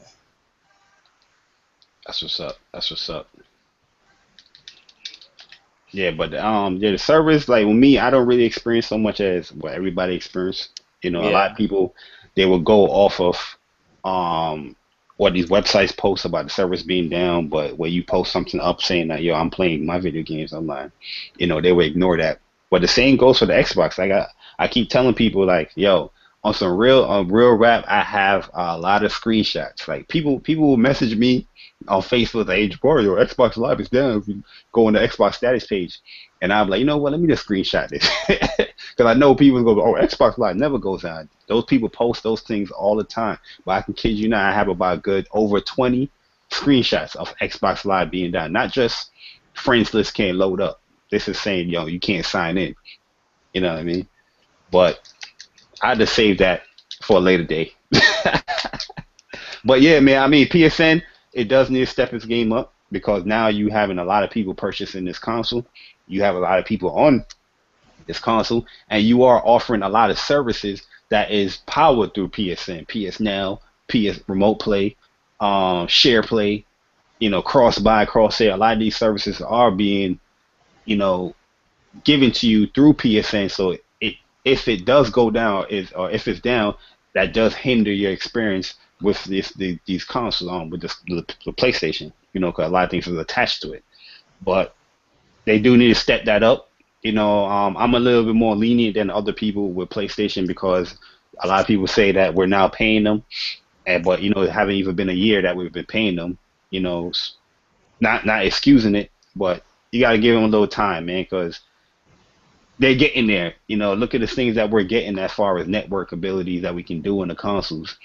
That's what's up. That's what's up. Yeah, but the servers like with me, I don't really experience so much as what everybody experience. A lot Yeah. of people they will go off of what these websites post about the servers being down, but when you post something up saying that I'm playing my video games online, they will ignore that. But the same goes for the Xbox. Like I keep telling people like, on some real rap, I have a lot of screenshots. Like people will message me on Facebook like, hey, Jabari, your Xbox Live is down if you go on the Xbox status page. And I'm like, you know what, let me just screenshot this. Because I know people go, oh, Xbox Live never goes down. Those people post those things all the time. But I can kid you not, I have about a good over 20 screenshots of Xbox Live being down. Not just friends list can't load up. This is saying, you can't sign in. You know what I mean? But I just save that for a later day. But yeah, man, I mean, PSN, it does need to step its game up because now you having a lot of people purchasing this console. You have a lot of people on this console, and you are offering a lot of services that is powered through PSN, PS Now, PS Remote Play, Share Play, cross buy, cross sale. A lot of these services are being, you know, given to you through PSN. So if it does go down, or if it's down, that does hinder your experience with these consoles with the PlayStation. Because a lot of things are attached to it. But they do need to step that up. I'm a little bit more lenient than other people with PlayStation because a lot of people say that we're now paying them, but it haven't even been a year that we've been paying them. Not excusing it, but you got to give them a little time, man, because they're getting there. Look at the things that we're getting as far as network abilities that we can do in the consoles.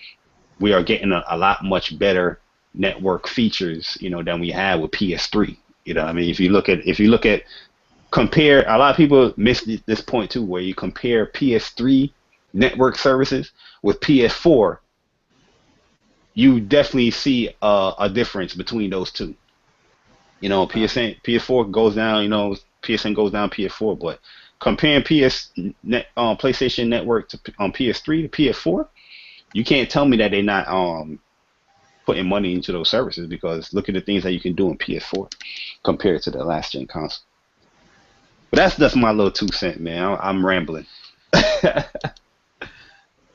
We are getting a lot much better network features, than we had with PS3. I mean, if you look at compare, a lot of people miss this point too, where you compare PS3 network services with PS4, you definitely see a difference between those two. PS4 goes down, PSN goes down PS4, but comparing PlayStation Network to PS3 to PS4, you can't tell me that they're not putting money into those services because look at the things that you can do in PS4 compared to the last gen console. But that's just my little 2 cents, man. I'm rambling.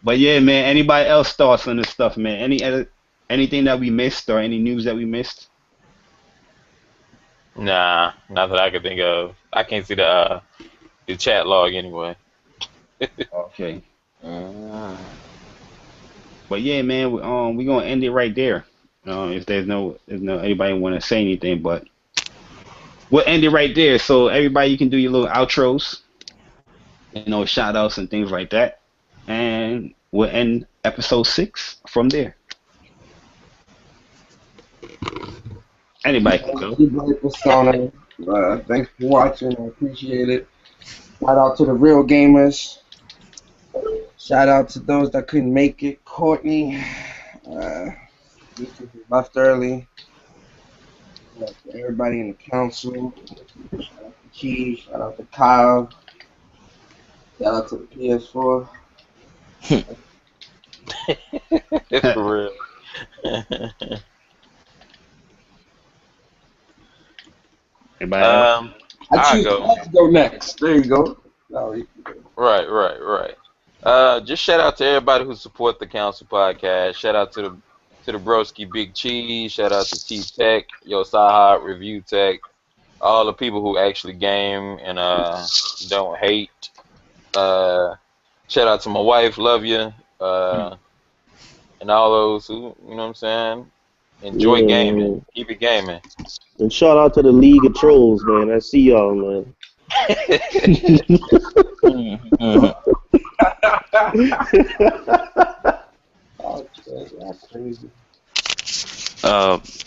But yeah, man. Anybody else thoughts on this stuff, man? Anything that we missed or any news that we missed? Nah, not that I could think of. I can't see the chat log anyway. Okay. But yeah, man. We gonna end it right there. If there's no anybody want to say anything, but we'll end it right there. So everybody, you can do your little outros, shout outs and things like that, and we'll end episode 6 from there. Anybody can go. Persona. Thanks for watching. I appreciate it. Shout out to the real gamers. Shout out to those that couldn't make it. Courtney. Left early. Shout out to everybody in the council. Shout out to Chief. Shout out to Kyle. Shout out to the PS4. For real. Anybody else? I choose go. to go next. There you go. No, Right. Just shout out to everybody who support the Council Podcast. Shout out to the Broski Big Cheese. Shout out to T Tech, Yo Saha Review Tech. All the people who actually game and don't hate. Uh, Shout out to my wife, love you. And all those who, you know what I'm saying, enjoy Yeah, gaming. man. Keep it gaming. And shout out to the League of Trolls, man. I see y'all, man. Mhm. Oh, shit, that's crazy.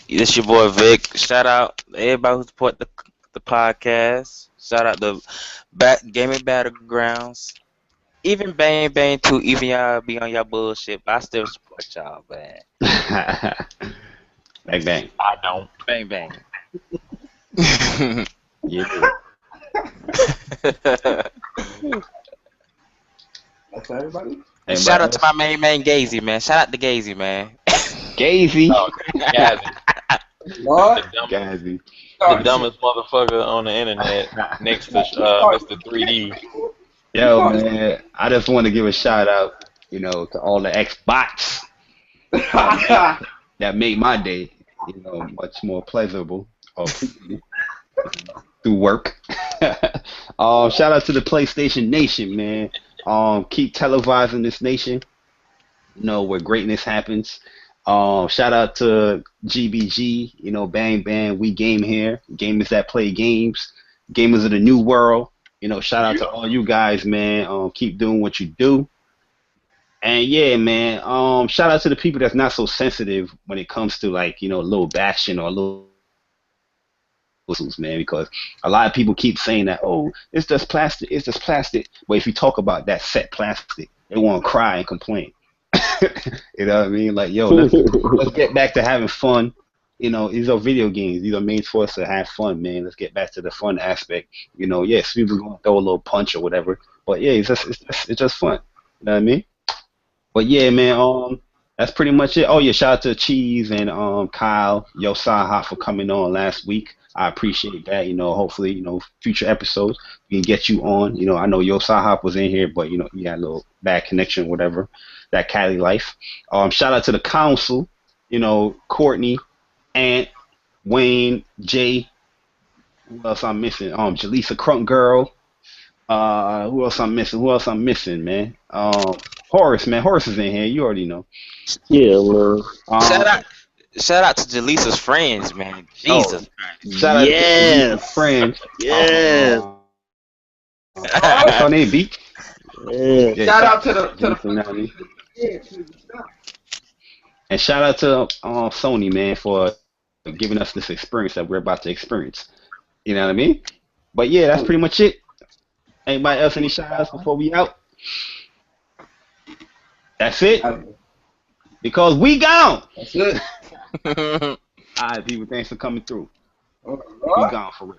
This your boy Vic. Shout out everybody who support the podcast. Shout out the gaming battlegrounds. Even Bang Bang too. Even y'all be on y'all bullshit, but I still support y'all, man. Bang bang. I don't. Bang Bang. Yeah. That's everybody? And shout out to my main man Gazy, man. Shout out to Gazy, man. Gazy. Oh, Gazzy. What? Gazy. The dumbest motherfucker on the internet next to Mr. 3D. Yo, man, I just want to give a shout out, to all the Xbox that made my day, much more pleasurable through work. Shout out to the PlayStation Nation, man. Keep televising this nation, where greatness happens. Shout out to GBG, Bang Bang, we game here. Gamers that play games, gamers of the new world. Shout out to all you guys, man. Keep doing what you do. And yeah, man, shout out to the people that's not so sensitive when it comes to like, a little bashing or a little whistles, man, because a lot of people keep saying that, oh, it's just plastic, it's just plastic. But if you talk about that set plastic, they want to cry and complain. You know what I mean? Like, yo, let's get back to having fun. These are video games. These are made for us to have fun, man. Let's get back to the fun aspect. Yes, people gonna throw a little punch or whatever, but yeah, it's just fun. You know what I mean? But yeah, man, that's pretty much it. Oh yeah, shout out to Cheese and Kyle, Yo Saha for coming on last week. I appreciate that. Hopefully, future episodes we can get you on. I know Yo Saha was in here, but you had a little bad connection, whatever. That Cali life. Shout out to the council. Courtney, Ant, Wayne, Jay. Who else I'm missing? Jaleesa Crunk Girl. Who else I'm missing? Man? Horace, man. Horace is in here. You already know. Yeah, man. Shout out to Jaleesa's friends, man. Jesus Christ. Shout out to Yes. friends. Yes. What's her name, B? Yeah. Yeah, Shout out to the Cincinnati. And shout out to Sony, man, for giving us this experience that we're about to experience. You know what I mean? But yeah, that's pretty much it. Anybody else any shout outs before we out? That's it. Because we gone. That's it. All right, people, thanks for coming through. We What? gone for real.